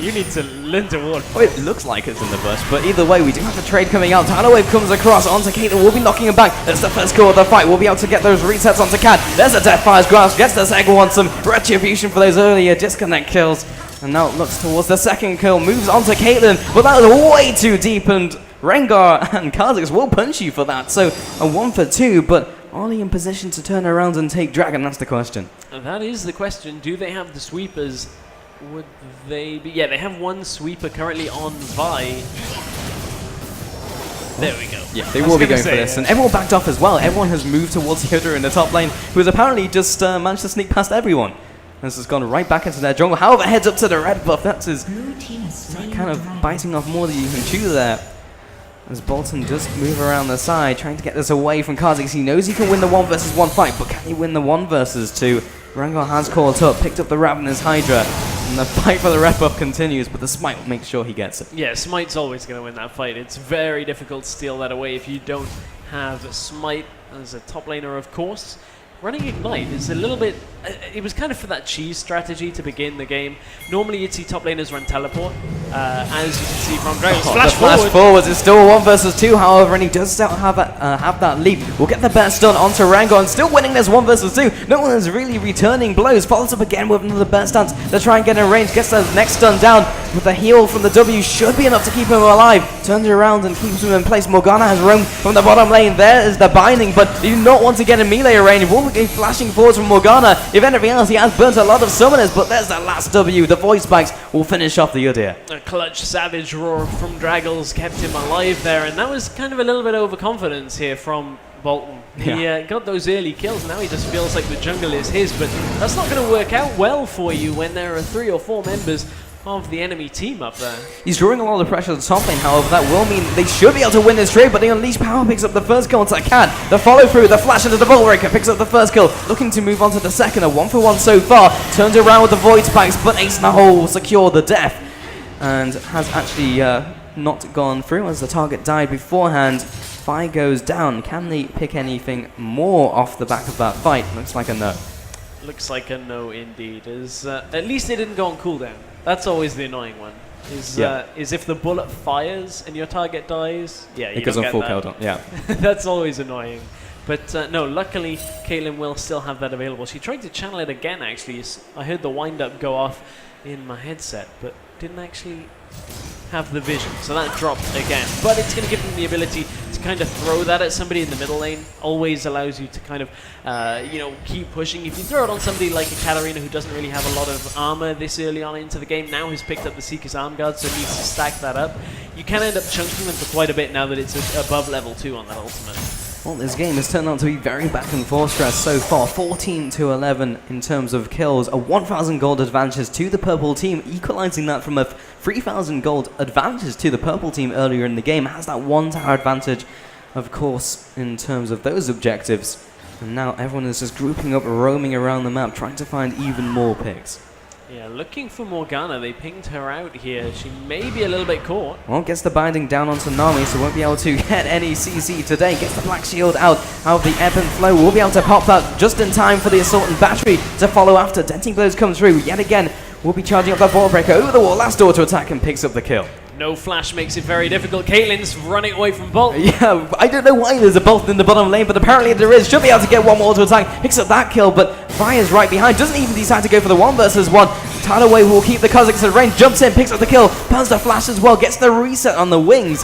You need to learn to ward. Oh, it looks like it's in the bush, but either way, we do have a trade coming out. Tidal Wave comes across onto Caitlyn. We'll be knocking him back. That's the first kill of the fight. We'll be able to get those resets onto Cat. There's a Deathfire's Grasp. Gets the second one. Some retribution for those earlier disconnect kills. And now it looks towards the second kill. Moves onto Caitlyn, but that was way too deep. And Rengar and Kha'Zix will punch you for that. So a 1-for-2, but are they in position to turn around and take Dragon? That's the question. That is the question. Do they have the sweepers? Would they be? Yeah, they have one sweeper currently on Vi. There we go. Yeah, they will be going for this. And everyone backed off as well. Everyone has moved towards Yoda in the top lane, who has apparently just managed to sneak past everyone. This has gone right back into their jungle. However, heads up to the red buff. That's his kind of biting off more than you can chew there. As Bolton does move around the side, trying to get this away from Kha'Zix. He knows he can win the 1-versus-1 fight, but can he win the 1-versus-2? Rengar has caught up, picked up the Ravenous Hydra, and the fight for the red buff continues, but the Smite will make sure he gets it. Yeah, Smite's always going to win that fight. It's very difficult to steal that away if you don't have Smite as a top laner, of course. Running Ignite is a little bit... it was kind of for that cheese strategy to begin the game. Normally you'd see top laners run Teleport, as you can see from Dragon's flash forwards is still a 1-versus-2, however, and he does still have that leap. We'll get the best done onto Rengar, and still winning this 1-versus-2. No one is really returning blows. Follows up again with another burst stance to try and get in range. Gets the next stun down with the heal from the W. Should be enough to keep him alive. Turns around and keeps him in place. Morgana has roamed from the bottom lane. There is the binding, but you do not want to get in melee range. Will be flashing forwards from Morgana. If anything else, he has burnt a lot of summoners, but there's the last W. The voice spikes will finish off the Udyr. A clutch savage roar from Draggles kept him alive there, and that was kind of a little bit overconfidence here from Bolton. He got those early kills, and now he just feels like the jungle is his, but that's not going to work out well for you when there are 3 or 4 members of the enemy team up there. He's drawing a lot of pressure at the top lane, however, that will mean they should be able to win this trade, but the Unleashed Power picks up the first kill onto Cat. The follow through, the flash into the Bolt Breaker picks up the first kill, looking to move on to the second, a 1-for-1 so far. Turns around with the Void Spikes, but Ace in the Hole will secure the death, and has actually not gone through as the target died beforehand. Vi goes down. Can they pick anything more off the back of that fight? Looks like a no. Looks like a no indeed. At least they didn't go on cooldown. That's always the annoying one. Is if the bullet fires and your target dies, you it goes on full cooldown. Yeah. That's always annoying. But no, luckily Caitlyn will still have that available. She tried to channel it again actually. I heard the wind-up go off in my headset, but didn't actually have the vision, so that dropped again. But it's going to give them the ability to kind of throw that at somebody in the middle lane always allows you to kind of, you know, keep pushing. If you throw it on somebody like a Katarina who doesn't really have a lot of armor this early on into the game, now who's picked up the Seeker's Arm Guard, so needs to stack that up, you can end up chunking them for quite a bit now that it's above level 2 on that ultimate. Well, this game has turned out to be very back and forth stress so far. 14-11 in terms of kills. A 1,000 gold advantage to the purple team, equalizing that from a 3,000 gold advantage to the purple team earlier in the game. Has that 1 tower advantage, of course, in terms of those objectives. And now everyone is just grouping up, roaming around the map, trying to find even more picks. Yeah, looking for Morgana. They pinged her out here. She may be a little bit caught. Well, gets the binding down onto Nami, so won't be able to get any CC today. Gets the Black Shield out of the ebb and flow. Will be able to pop that just in time for the Assault and Battery to follow after. Denting Blows come through. Yet again, will be charging up that Ball Breaker over the wall. Last door to attack and picks up the kill. No flash makes it very difficult. Caitlyn's running away from Bolt. Yeah, I don't know why there's a Bolt in the bottom lane, but apparently there is. Should be able to get one more to attack. Picks up that kill, but Fire's right behind. Doesn't even decide to go for the 1 versus 1. Tidaway will keep the Kazakhs at range. Jumps in, picks up the kill. Burns the flash as well. Gets the reset on the wings.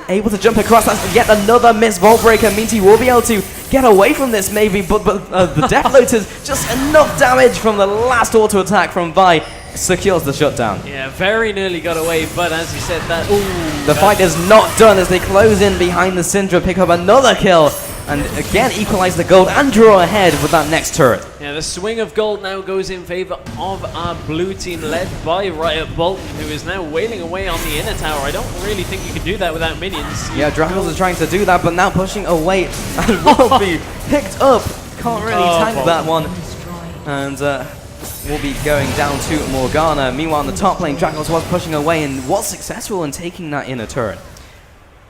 Able to jump across. That's yet another miss. Vault Breaker means he will be able to get away from this maybe, but the Death Lotus, just enough damage from the last auto attack from Vi. Secures the shutdown. Yeah, very nearly got away, but as you said, that... Ooh, the fight is not done as they close in behind the Syndra, pick up another kill, and again equalize the gold and draw ahead with that next turret. Yeah, the swing of gold now goes in favor of our blue team, led by Riot Bolton, who is now wailing away on the inner tower. I don't really think you can do that without minions. Yeah, Dragons are trying to do that, but now pushing away and will be picked up. Can't really tank that one. And will be going down to Morgana. Meanwhile, in the top lane, Dragons was pushing away and was successful in taking that inner turret.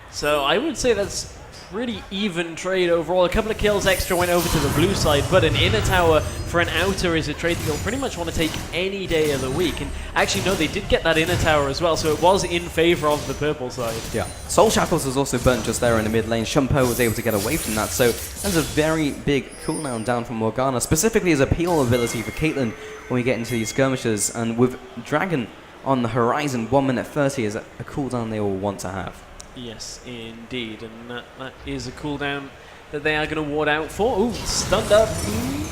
So I would say that's pretty even trade overall. A couple of kills extra went over to the blue side, but an inner tower for an outer is a trade that you'll pretty much want to take any day of the week. And actually, no, they did get that inner tower as well, so it was in favor of the purple side. Yeah. Soul Shackles was also burnt just there in the mid lane. Shumpo was able to get away from that, so that's a very big cooldown down from Morgana, specifically as a peel ability for Caitlyn when we get into these skirmishes. And with Dragon on the horizon, 1 minute 30 is a cooldown they will want to have. Yes, indeed, and that is a cooldown that they are going to ward out for. Ooh, stunned up.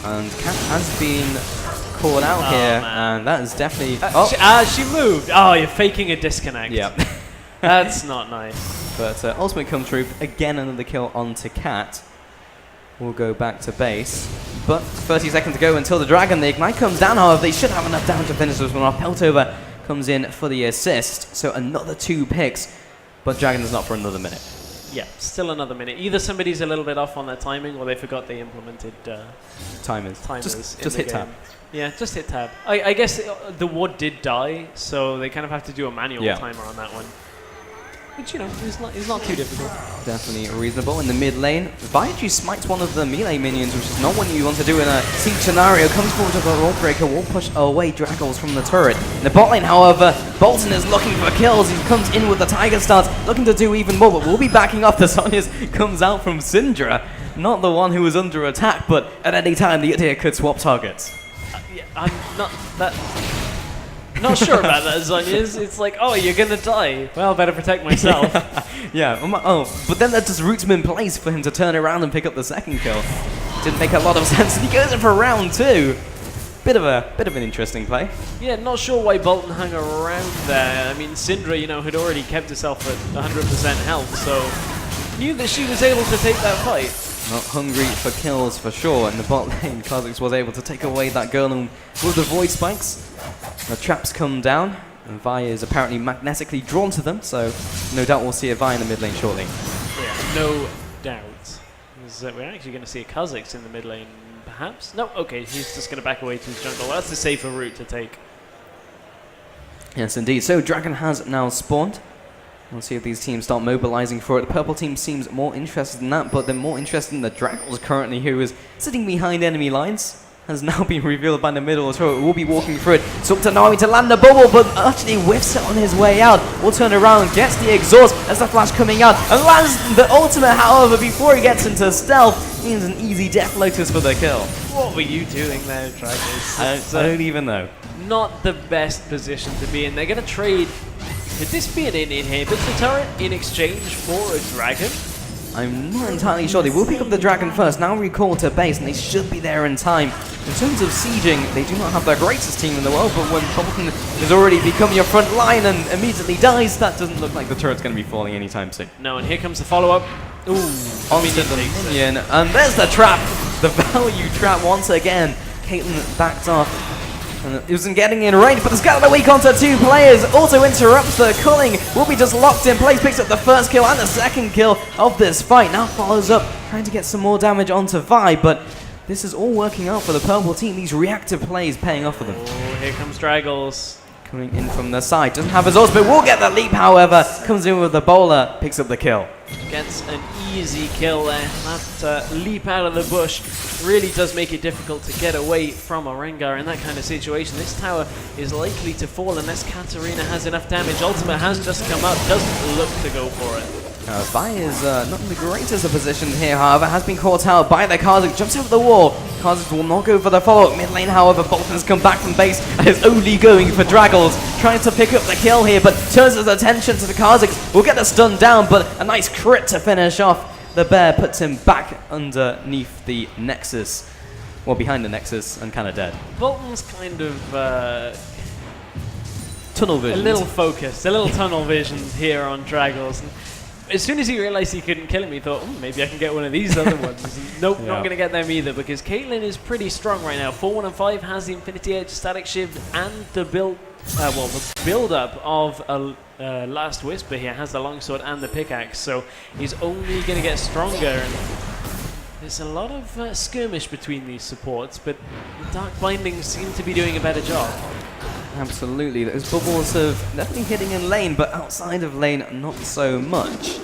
And Cat has been caught out here, man. And that is definitely... she moved. Oh, you're faking a disconnect. Yeah. That's not nice. But ultimate come through. Again, another kill onto Cat. We'll go back to base. But 30 seconds to go until the Dragon. The Ignite comes down, however. They should have enough damage to finish this one off. Peltover comes in for the assist. So another 2 picks. But Dragon is not for another minute. Yeah, still another minute. Either somebody's a little bit off on their timing, or they forgot they implemented timers. Just hit tab. Yeah, just hit tab. I guess the ward did die, so they kind of have to do a manual timer on that one. Which, you know, is not too difficult. Definitely reasonable. In the mid lane, Vaiju smites one of the melee minions, which is not what you want to do in a siege scenario. Comes forward to the Roll Breaker, will push away Dragons from the turret. In the bot lane, however, Bolton is looking for kills. He comes in with the Tiger Stance, looking to do even more, but will be backing off. The Sonias comes out from Syndra. Not the one who was under attack, but at any time the idea could swap targets. Yeah, I'm not sure about that, Zonias. It's like, oh, you're gonna die. Well, better protect myself. Yeah. But then that just roots him in place for him to turn around and pick up the second kill. Didn't make a lot of sense. And he goes in for round 2. Bit of an interesting play. Yeah, not sure why Bolton hung around there. I mean, Syndra, you know, had already kept herself at 100% health, so knew that she was able to take that fight. Not hungry for kills for sure. In the bot lane, Kazakhs was able to take away that girl with the void spikes. The traps come down, and Vi is apparently magnetically drawn to them, so no doubt we'll see a Vi in the mid lane shortly. Yeah, no doubt. We're actually going to see a Kazakhs in the mid lane, perhaps? No, okay, he's just going to back away to his jungle. Well, that's the safer route to take. Yes, indeed. So Dragon has now spawned. We'll see if these teams start mobilizing for it. The purple team seems more interested in that, but they're more interested in the Dragons currently, who is sitting behind enemy lines. Has now been revealed by the middle, so we'll be walking through it. It's up to Nami to land the bubble, but actually whiffs it on his way out. Will turn around, gets the exhaust as the flash coming out, and lands the ultimate, however, before he gets into stealth. Means an easy Death Lotus for the kill. What were you doing there, Dragons? I don't even know. Not the best position to be in. They're going to trade. Could this be an inhibitor turret in exchange for a dragon? I'm not entirely sure. They will pick up the dragon first, now recall to base, and they should be there in time. In terms of sieging, they do not have the greatest team in the world, but when Bolton has already become your front line and immediately dies, that doesn't look like the turret's going to be falling anytime soon. No, and here comes the follow-up. Ooh, Onto the minion, and there's the trap! The value trap once again. Caitlyn backed off. And it wasn't getting in range, but the scatter the weak onto 2 players. Also interrupts the culling. Will be just locked in place, picks up the first kill and the second kill of this fight. Now follows up, trying to get some more damage onto Vi, but this is all working out for the purple team. These reactive plays paying off for them. Oh, here comes Draggles. Coming in from the side, doesn't have his ult, but will get the leap, however. Comes in with the bowler, picks up the kill. Gets an easy kill there. That leap out of the bush really does make it difficult to get away from a Rengar in that kind of situation. This tower is likely to fall unless Katarina has enough damage. Ultimate has just come up, doesn't look to go for it. Vi is not in the greatest of positions here, however, has been caught out by the Kha'Zix, jumps over the wall. Kha'Zix will not go for the follow-up. Mid lane, however, Bolton's come back from base and is only going for Draggles, trying to pick up the kill here, but turns his attention to the Kha'Zix. Will get the stun down, but a nice crit to finish off. The bear puts him back underneath the Nexus, well, behind the Nexus, and kind of dead. Bolton's kind of Tunnel vision. a little focused, a little tunnel vision here on Draggles. As soon as he realized he couldn't kill him, he thought, maybe I can get one of these other ones. And nope, not going to get them either, because Caitlyn is pretty strong right now. 4-1 and 5 has the Infinity Edge, Static Shift, and the build-up of a Last Whisper here. Has the longsword and the pickaxe, so he's only going to get stronger. And there's a lot of skirmish between these supports, but the Dark Bindings seem to be doing a better job. Absolutely, those bubbles have definitely hitting in lane, but outside of lane, not so much.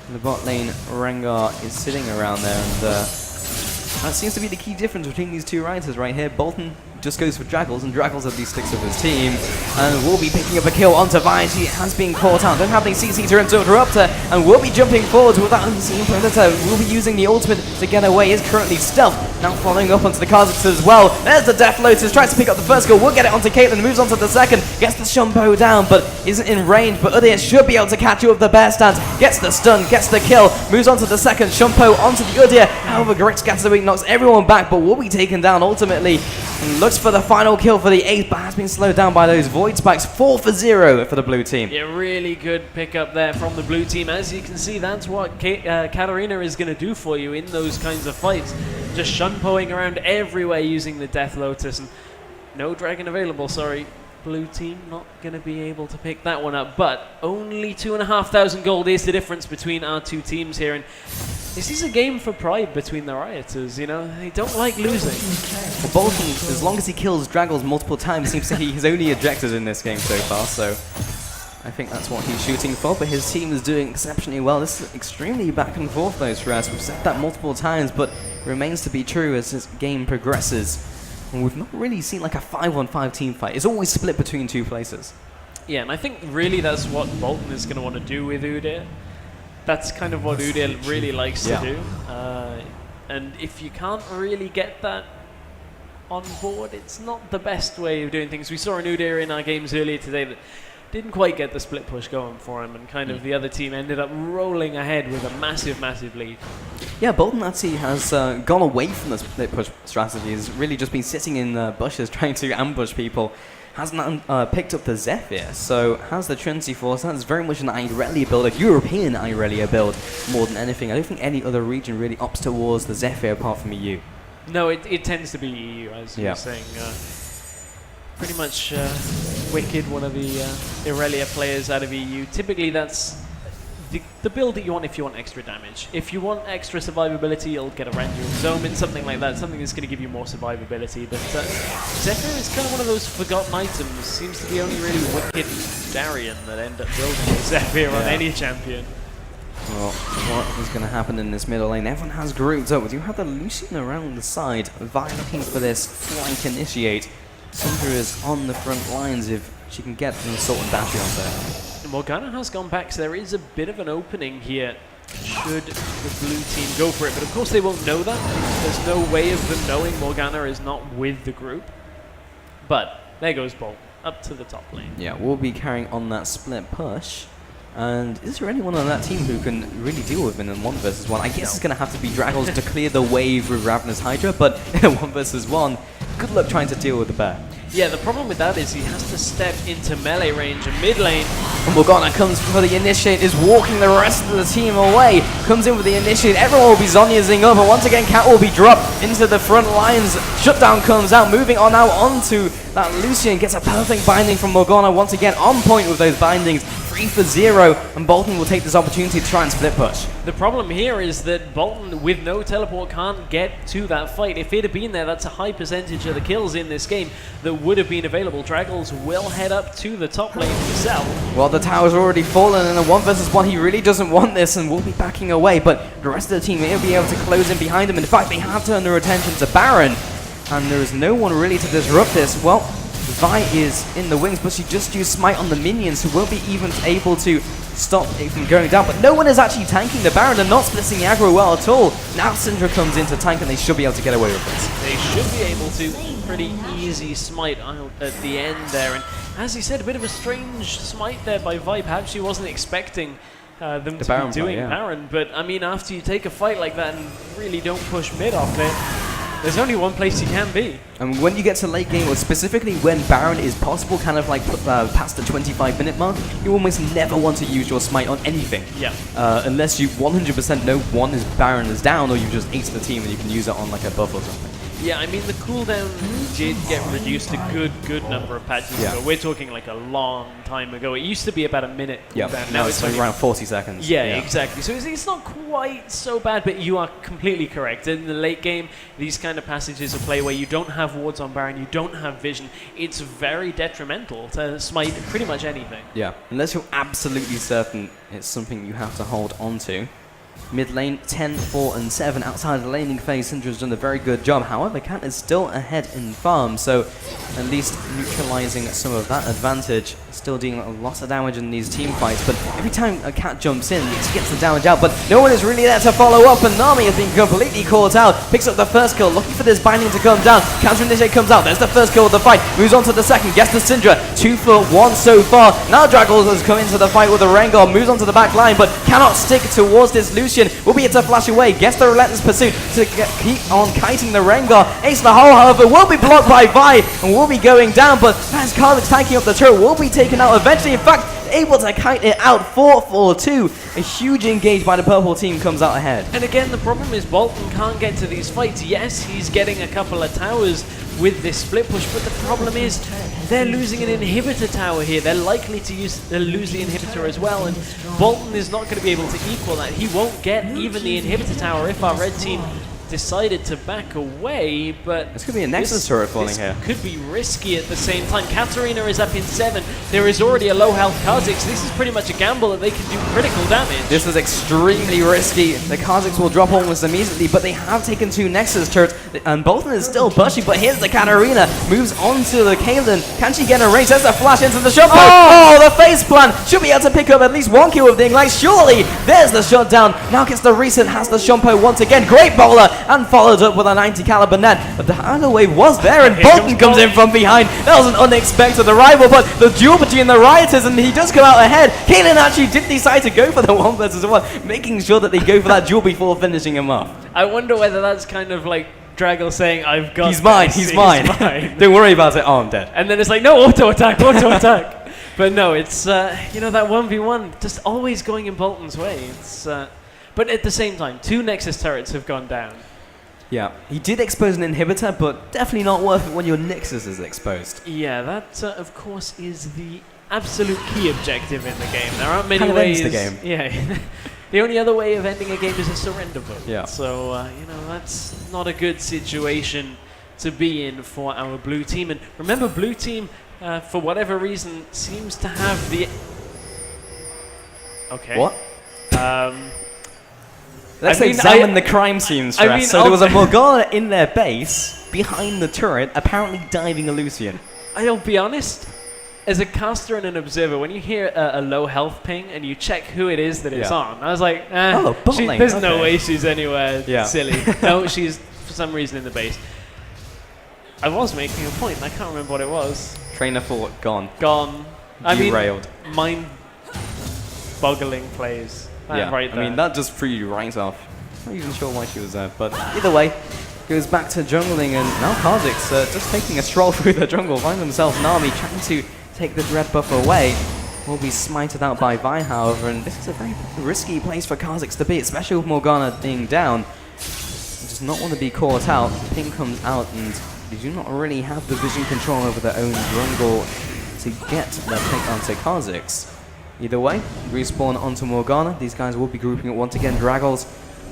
In the bot lane, Rengar is sitting around there, and that seems to be the key difference between these two riders right here. Bolton just goes for Draggles, and Draggles at least sticks with his team, and will be picking up a kill onto Vi. She has been caught out, don't have the CC to interrupt her, and will be jumping forward with that unseen predator. Will be using the ultimate to get away, is currently stealth, now following up onto the Kha'Zix as well. There's the Death Lotus, tries to pick up the first kill, will get it onto Caitlyn, moves on to the second, gets the Shumpo down, but isn't in range, but Udyr should be able to catch you with the bear stance, gets the stun, gets the kill, moves on to the second, Shumpo onto the Udyr. However, Great Scatterwing knocks everyone back, but will be taken down ultimately, and looks for the final kill for the 8th, but has been slowed down by those Void Spikes. 4 for 0 for the blue team. Yeah, really good pickup there from the blue team. As you can see, that's what Katarina is going to do for you in those kinds of fights. Just shunpoing around everywhere using the Death Lotus. And no dragon available, sorry. Blue team not going to be able to pick that one up, but only 2,500 gold is the difference between our two teams here, and this is a game for pride between the Rioters, you know, they don't like losing. Well, Bolton, as long as he kills Draggles multiple times, seems to be his only objective in this game so far, so I think that's what he's shooting for, but his team is doing exceptionally well. This is extremely back and forth, those for us. We've said that multiple times, but it remains to be true as this game progresses. And we've not really seen like a 5-on-5 team fight. It's always split between 2 places. Yeah, and I think really that's what Bolton is going to want to do with Udyr. That's kind of what Udyr really likes to do. And if you can't really get that on board, it's not the best way of doing things. We saw an Udyr in our games earlier today that didn't quite get the split push going for him, and kind of the other team ended up rolling ahead with a massive, massive lead. Yeah, Bolton actually has gone away from the split push strategy. He's really just been sitting in bushes trying to ambush people. Hasn't picked up the Zephyr, so has the Trinity Force. That's very much an Irelia build, a European Irelia build more than anything. I don't think any other region really opts towards the Zephyr apart from EU. No, it tends to be EU, as you were saying. Pretty much Wicked, one of the Irelia players out of EU. Typically that's the build that you want if you want extra damage. If you want extra survivability, you'll get a Ranger of Zomin, something like that, something that's going to give you more survivability. But Zephyr is kind of one of those forgotten items. Seems to be only really Wicked and Darien that end up building Zephyr on any champion. Well, what is going to happen in this middle lane? Everyone has grouped up. You have the Lucian around the side. Vi looking for this flank initiate. Syndra is on the front lines if she can get an Assault and Battery on there. Morgana has gone back, so there is a bit of an opening here should the blue team go for it. But of course they won't know that. There's no way of them knowing Morgana is not with the group. But there goes Bolt up to the top lane. Yeah, we'll be carrying on that split push. And is there anyone on that team who can really deal with him in 1 versus 1? I guess it's going to have to be Draggles to clear the wave with Ravenous Hydra, but in 1 versus 1, good luck trying to deal with the bear. Yeah, the problem with that is he has to step into melee range and mid lane. And Morgana comes for the initiate, is walking the rest of the team away. Comes in with the initiate, everyone will be Zhonyaing up, and once again Cat will be dropped into the front lines. Shutdown comes out, moving on now onto that Lucian, gets a perfect binding from Morgana, once again on point with those bindings. 3 for 0, and Bolton will take this opportunity to try and split push. The problem here is that Bolton, with no teleport, can't get to that fight. If it had been there, that's a high percentage of the kills in this game that would have been available. Draggles will head up to the top lane himself. Well, the tower's already fallen, and in a 1 versus 1, he really doesn't want this and will be backing away, but the rest of the team will be able to close in behind him. In fact, they have turned their attention to Baron, and there is no one really to disrupt this. Well, Vi is in the wings, but she just used Smite on the minions, who won't be even able to stop it from going down. But no one is actually tanking the Baron. They're not splitting the aggro well at all. Now Syndra comes in to tank, and they should be able to get away with this. They should be able to. Pretty easy smite out at the end there. And as he said, a bit of a strange smite there by Vi. Perhaps she wasn't expecting them to be doing Baron. But, I mean, after you take a fight like that and really don't push mid off it, there's only one place you can be. And when you get to late game, or specifically when Baron is possible, kind of like past the 25-minute mark, you almost never want to use your smite on anything. Yeah. Unless you 100% know Baron is down, or you just ace the team and you can use it on like a buff or something. Yeah, I mean, the cooldown did get reduced a good number of patches ago. We're talking like a long time ago. It used to be about a minute. Yeah, now it's like around 40 seconds. Yeah, exactly. So it's not quite so bad, but you are completely correct. In the late game, these kind of passages of play where you don't have wards on Baron, you don't have vision, it's very detrimental to smite pretty much anything. Yeah, unless you're absolutely certain it's something you have to hold on to. Mid lane, 10, 4, and 7. Outside the laning phase, Syndra's done a very good job. However, Cat is still ahead in farm, so at least neutralizing some of that advantage. Still dealing a lot of damage in these team fights, but every time a Cat jumps in, he gets the damage out, but no one is really there to follow up, and Nami has been completely caught out. Picks up the first kill, looking for this binding to come down. Counter initiate comes out, there's the first kill of the fight. Moves on to the second, gets the Syndra. 2 for 1 so far. Now Draggles has come into the fight with the Rengar, moves onto the back line, but cannot stick towards this Lucian. Will be able to flash away, gets the Relentless Pursuit to keep on kiting the Rengar. Ace the hole, however, will be blocked by Vi and will be going down, but as Kha'Zix tanking up the turret, will be taken out eventually. In fact, able to kite it out 4-4-2. A huge engage by the purple team comes out ahead. And again, the problem is Bolton can't get to these fights. Yes, he's getting a couple of towers with this split push, but the problem is they're losing an inhibitor tower here. They're likely to lose the inhibitor as well, and Bolton is not going to be able to equal that. He won't get even the inhibitor tower if our red team decided to back away, but this could be a Nexus turret falling here. Could be risky at the same time. Katarina is up in 7. There is already a low health Kha'Zix. This is pretty much a gamble that they can do critical damage. This is extremely risky. The Kha'Zix will drop almost immediately, but they have taken 2 Nexus turrets, and Bolton is still pushing, but here's the Katarina. Moves onto the Kaelin. Can she get a range? There's a flash into the shot. Oh, the face plant. Should be able to pick up at least 1 kill with the Ignite. Surely, there's the shutdown. Now gets the reset, has the Shumpo once again. Great bowler, and followed up with a 90 caliber net. But the tidal wave was there, and Bolton comes in from behind. That was an unexpected arrival, but the duel between the Rioters, and he does come out ahead. Kaelin actually did decide to go for the 1 versus 1, making sure that they go for that duel before finishing him off. I wonder whether that's kind of like Draggle saying, I've got He's mine, he's mine. Don't worry about it. Oh, I'm dead. And then it's like, no, auto attack, auto attack. But no, it's, you know, that 1v1 just always going in Bolton's way. It's, but at the same time, 2 Nexus turrets have gone down. Yeah, he did expose an inhibitor, but definitely not worth it when your Nexus is exposed. Yeah, that, of course, is the absolute key objective in the game. There aren't many kind of ways. Ends the game. Yeah. The only other way of ending a game is a surrender vote. Yeah. So, you know, that's not a good situation to be in for our blue team. And remember, blue team, for whatever reason, seems to have the... Okay. What? Let's I mean, examine the crime scene stress. I mean, so there was a Morgana in their base, behind the turret, apparently diving a Lucian. I'll be honest, as a caster and an observer, when you hear a low health ping and you check who it is that it's on, I was like, there's no way she's anywhere silly. No, she's for some reason in the base. I was making a point, I can't remember what it was. Trainer thought, gone. Gone. Derailed. I mean, mind-boggling plays. Yeah, right there. I mean, that just threw you right off. Not even sure why she was there, but either way, goes back to jungling, and now Kha'Zix just taking a stroll through the jungle, find themselves Nami trying to take this red buff away. Will be smited out by Vi, however, and this is a very risky place for Kha'Zix to be, especially with Morgana being down. Does not want to be caught out. Ping comes out, and they do not really have the vision control over their own jungle to get that pick onto Kha'Zix. Either way, respawn onto Morgana. These guys will be grouping it once again. Draggles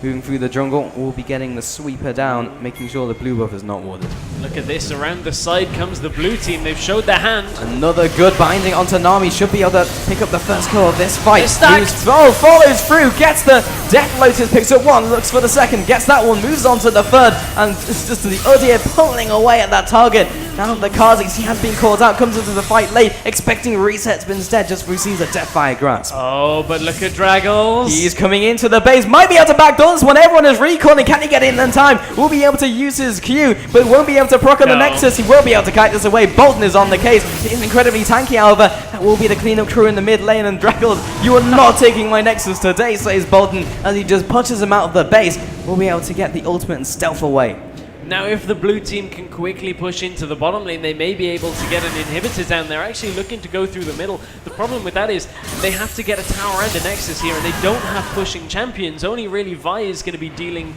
moving through the jungle will be getting the sweeper down, making sure the blue buff is not warded. Look at this, around the side comes the blue team. They've showed their hand. Another good binding onto Nami. Should be able to pick up the first kill of this fight. They're stacked. Follows through, gets the Death Lotus, picks up one, looks for the second, gets that one, moves on to the third, and it's just the Udyr pulling away at that target. Now the Kha'Zix, he has been caught out, comes into the fight late, expecting resets, but instead just receives a Deathfire grasp. Oh, but look at Draggles. He's coming into the base, might be able to backdoor this when everyone is recalling. Can he get in time? Will be able to use his Q, but won't be able to proc on the Nexus. He will be able to kite this away. Bolton is on the case. He is incredibly tanky, however. That will be the cleanup crew in the mid lane, and Draggles, you are not taking my Nexus today, says Bolton, as he just punches him out of the base. Will be able to get the ultimate and stealth away. Now, if the blue team can quickly push into the bottom lane, they may be able to get an inhibitor down. They're actually looking to go through the middle. The problem with that is they have to get a tower and a Nexus here, and they don't have pushing champions. Only really Vi is going to be dealing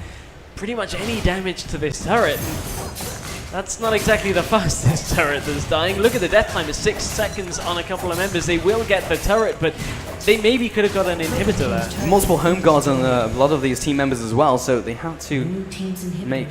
pretty much any damage to this turret. That's not exactly the fastest turret that's dying. Look at the death time is 6 seconds on a couple of members. They will get the turret, but they maybe could have got an inhibitor there. Multiple home guards on a lot of these team members as well, so they have to make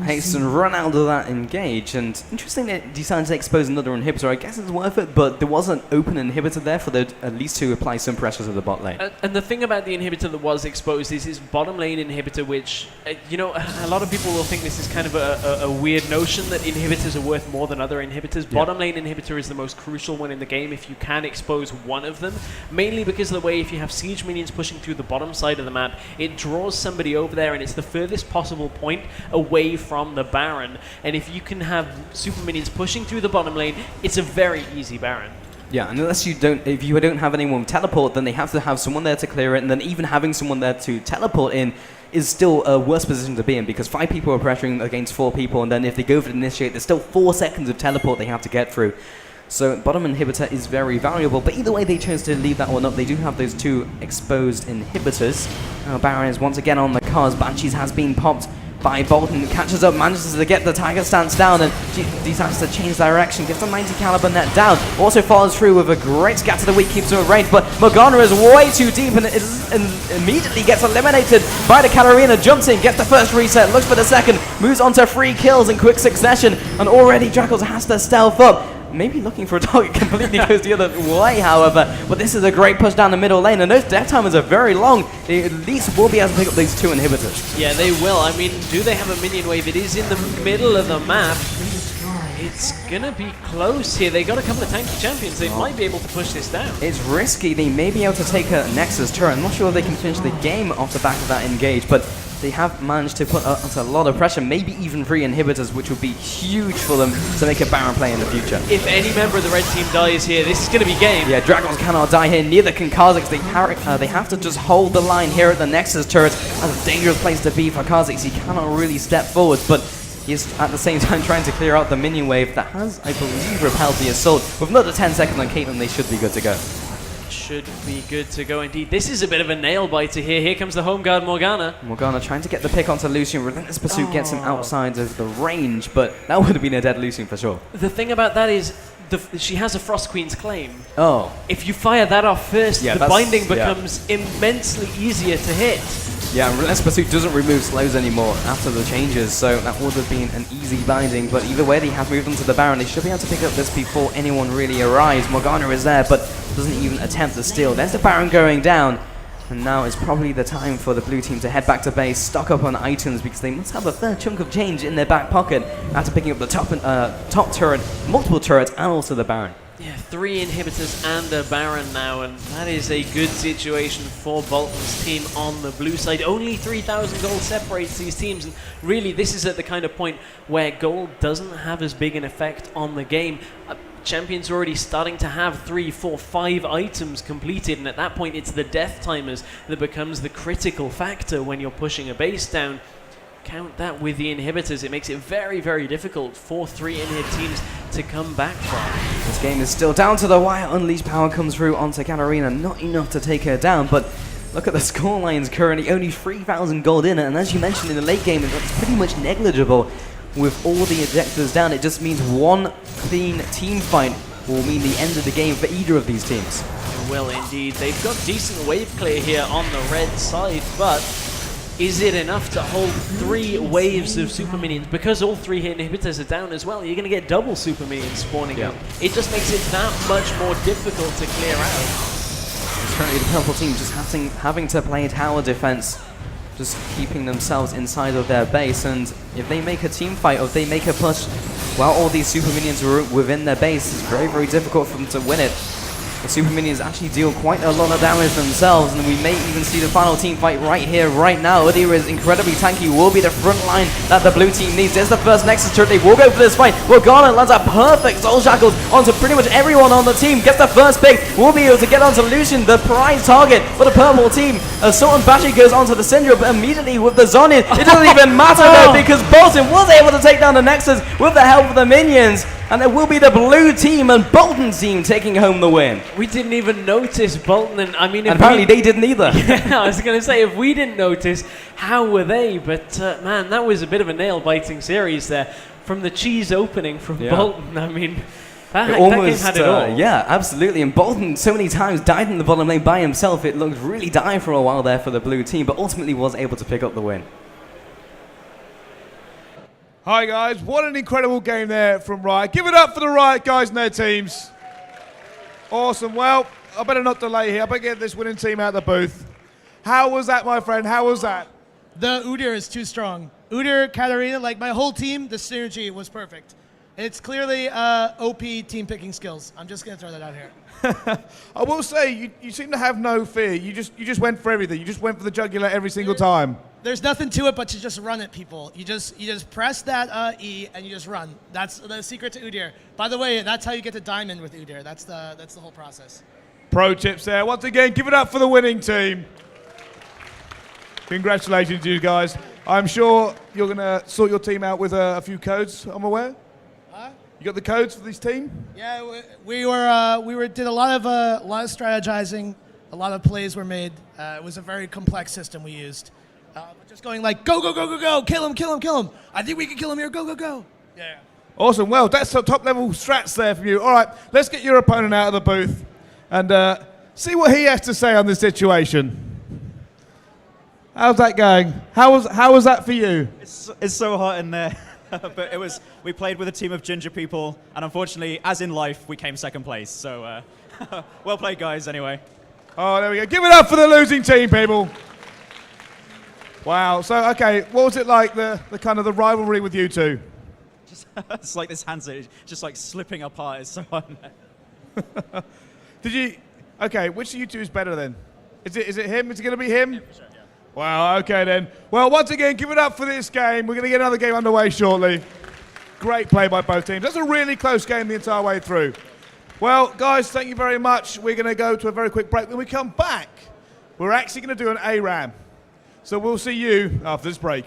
haste and run out of that engage. And interesting, they decided to expose another inhibitor. I guess it's worth it, but there was an open inhibitor there for them at least to apply some pressure to the bot lane. And the thing about the inhibitor that was exposed is his bottom lane inhibitor, which, you know, a lot of people will think this is kind of a weird notion that inhibitors are worth more than other inhibitors. Yeah. Bottom lane inhibitor is the most crucial one in the game if you can expose one of them, mainly because of the way if you have siege minions pushing through the bottom side of the map, it draws somebody over there, and it's the furthest possible point away from the Baron. And if you can have super minions pushing through the bottom lane, it's a very easy Baron. Yeah, and unless you don't, if you don't have anyone teleport, then they have to have someone there to clear it, and then even having someone there to teleport in is still a worse position to be in, because 5 people are pressuring against 4 people, and then if they go for the initiate, there's still 4 seconds of teleport they have to get through. So bottom inhibitor is very valuable, but either way they chose to leave that one up. They do have those 2 exposed inhibitors. Baron is once again on the cards. Banshees has been popped by Bolton, catches up, manages to get the Tiger stance down, and decides to change direction, gets the 90 caliber net down, also follows through with a great scatter the weak, keeps him at range, but Morgana is way too deep and immediately gets eliminated by the Katarina, jumps in, gets the first reset, looks for the second, moves on to 3 kills in quick succession, and already Draggles has to stealth up. Maybe looking for a target completely goes the other way, however, but this is a great push down the middle lane, and those death timers are very long. They at least will be able to pick up these 2 inhibitors. Yeah, they will. I mean, do they have a minion wave? It is in the middle of the map. It's gonna be close here. They got a couple of tanky champions. They might be able to push this down. It's risky. They may be able to take a Nexus turret. I'm not sure if they can finish the game off the back of that engage, but they have managed to put a lot of pressure, maybe even 3 inhibitors, which would be huge for them to make a Baron play in the future. If any member of the red team dies here, this is going to be game. Yeah, Dragons cannot die here, neither can Kha'Zix. They have to just hold the line here at the Nexus turret. That's a dangerous place to be for Kha'Zix. He cannot really step forward, but he's at the same time trying to clear out the minion wave that has, I believe, repelled the assault. With another 10 seconds on Caitlyn, they should be good to go. Should be good to go indeed. This is a bit of a nail biter here. Here comes the home guard Morgana. Morgana trying to get the pick onto Lucian. Relentless Pursuit gets him outside of the range, but that would have been a dead Lucian for sure. The thing about that is she has a Frost Queen's claim. Oh. If you fire that off first, the binding becomes immensely easier to hit. Yeah, Relentless Pursuit doesn't remove slows anymore after the changes, so that would have been an easy binding, but either way they have moved on to the Baron. They should be able to pick up this before anyone really arrives. Morgana is there, but doesn't even attempt to steal. There's the Baron going down, and now is probably the time for the blue team to head back to base, stock up on items, because they must have a fair chunk of change in their back pocket after picking up the top turret, multiple turrets, and also the Baron. Yeah, 3 inhibitors and a Baron now, and that is a good situation for Bolton's team on the blue side. Only 3,000 gold separates these teams, and really this is at the kind of point where gold doesn't have as big an effect on the game. champions are already starting to have 3, 4, 5 items completed, and at that point it's the death timers that becomes the critical factor when you're pushing a base down. Count that with the inhibitors, it makes it very, very difficult for 3 inhib teams to come back from. This game is still down to the wire. Unleashed Power comes through onto Katarina, not enough to take her down, but look at the score lines currently, only 3,000 gold in it, and as you mentioned in the late game, it's pretty much negligible. With all the ejectors down, it just means one clean team fight will mean the end of the game for either of these teams. It will indeed. They've got decent wave clear here on the red side, but is it enough to hold 3 waves of super minions? Because all 3 inhibitors are down as well, you're going to get double super minions spawning up. It just makes it that much more difficult to clear out. Currently the purple team just having to play tower defense, just keeping themselves inside of their base, and if they make a team fight or if they make a push while all these super minions are within their base, it's very, very difficult for them to win it. The super minions actually deal quite a lot of damage themselves, and we may even see the final team fight right here, right now. Udyr is incredibly tanky, will be the front line that the blue team needs. There's the first Nexus turret, they will go for this fight. Morgana lands a perfect Soul Shackles onto pretty much everyone on the team, gets the first pick, will be able to get onto Lucian, the prize target for the purple team. Assault and Bashy goes onto the Syndra, but immediately with the Zonian, it doesn't even matter though, because Bolton was able to take down the Nexus with the help of the minions. And it will be the blue team and Bolton's team taking home the win. We didn't even notice Bolton, and I mean, and apparently they didn't either. Yeah, I was going to say, if we didn't notice, how were they? But man, that was a bit of a nail-biting series there. From the cheese opening from Bolton, I mean, that game had it all. Yeah, absolutely. And Bolton so many times died in the bottom lane by himself. It looked really dire for a while there for the blue team, but ultimately was able to pick up the win. Hi guys, what an incredible game there from Riot. Give it up for the Riot guys and their teams. Awesome. Well, I better not delay here. I better get this winning team out of the booth. How was that, my friend? How was that? The Udyr is too strong. Udyr, Katarina, like my whole team, the synergy was perfect. It's clearly OP team picking skills. I'm just going to throw that out here. I will say, you seem to have no fear. You just went for everything. You just went for the jugular every single time. There's nothing to it but to just run at people. You just press that E and you just run. That's the secret to Udyr. By the way, that's how you get to diamond with Udyr. That's the whole process. Pro tips there. Once again, give it up for the winning team. Congratulations to you guys. I'm sure you're going to sort your team out with a few codes, I'm aware. Huh? You got the codes for this team? Yeah, we did a lot of strategizing. A lot of plays were made. It was a very complex system we used. But just going like, go, go, go, go, go, kill him, kill him, kill him. I think we can kill him here, go, go, go. Yeah. Awesome. Well, that's some top level strats there from you. All right, let's get your opponent out of the booth and see what he has to say on this situation. How's that going? How was that for you? It's so hot in there. But we played with a team of ginger people, and unfortunately, as in life, we came second place. So, well played, guys, anyway. Oh, there we go. Give it up for the losing team, people. Wow. So, okay, what was it like, the kind of the rivalry with you two? It's like this handshake, just like slipping apart. It's so hot in there. Did you? Okay, which of you two is better then? Is it him? Is it going to be him? Yeah, for sure, yeah. Wow, okay then. Well, once again, give it up for this game. We're going to get another game underway shortly. Great play by both teams. That's a really close game the entire way through. Well, guys, thank you very much. We're going to go to a very quick break. When we come back, we're actually going to do an ARAM. So we'll see you after this break.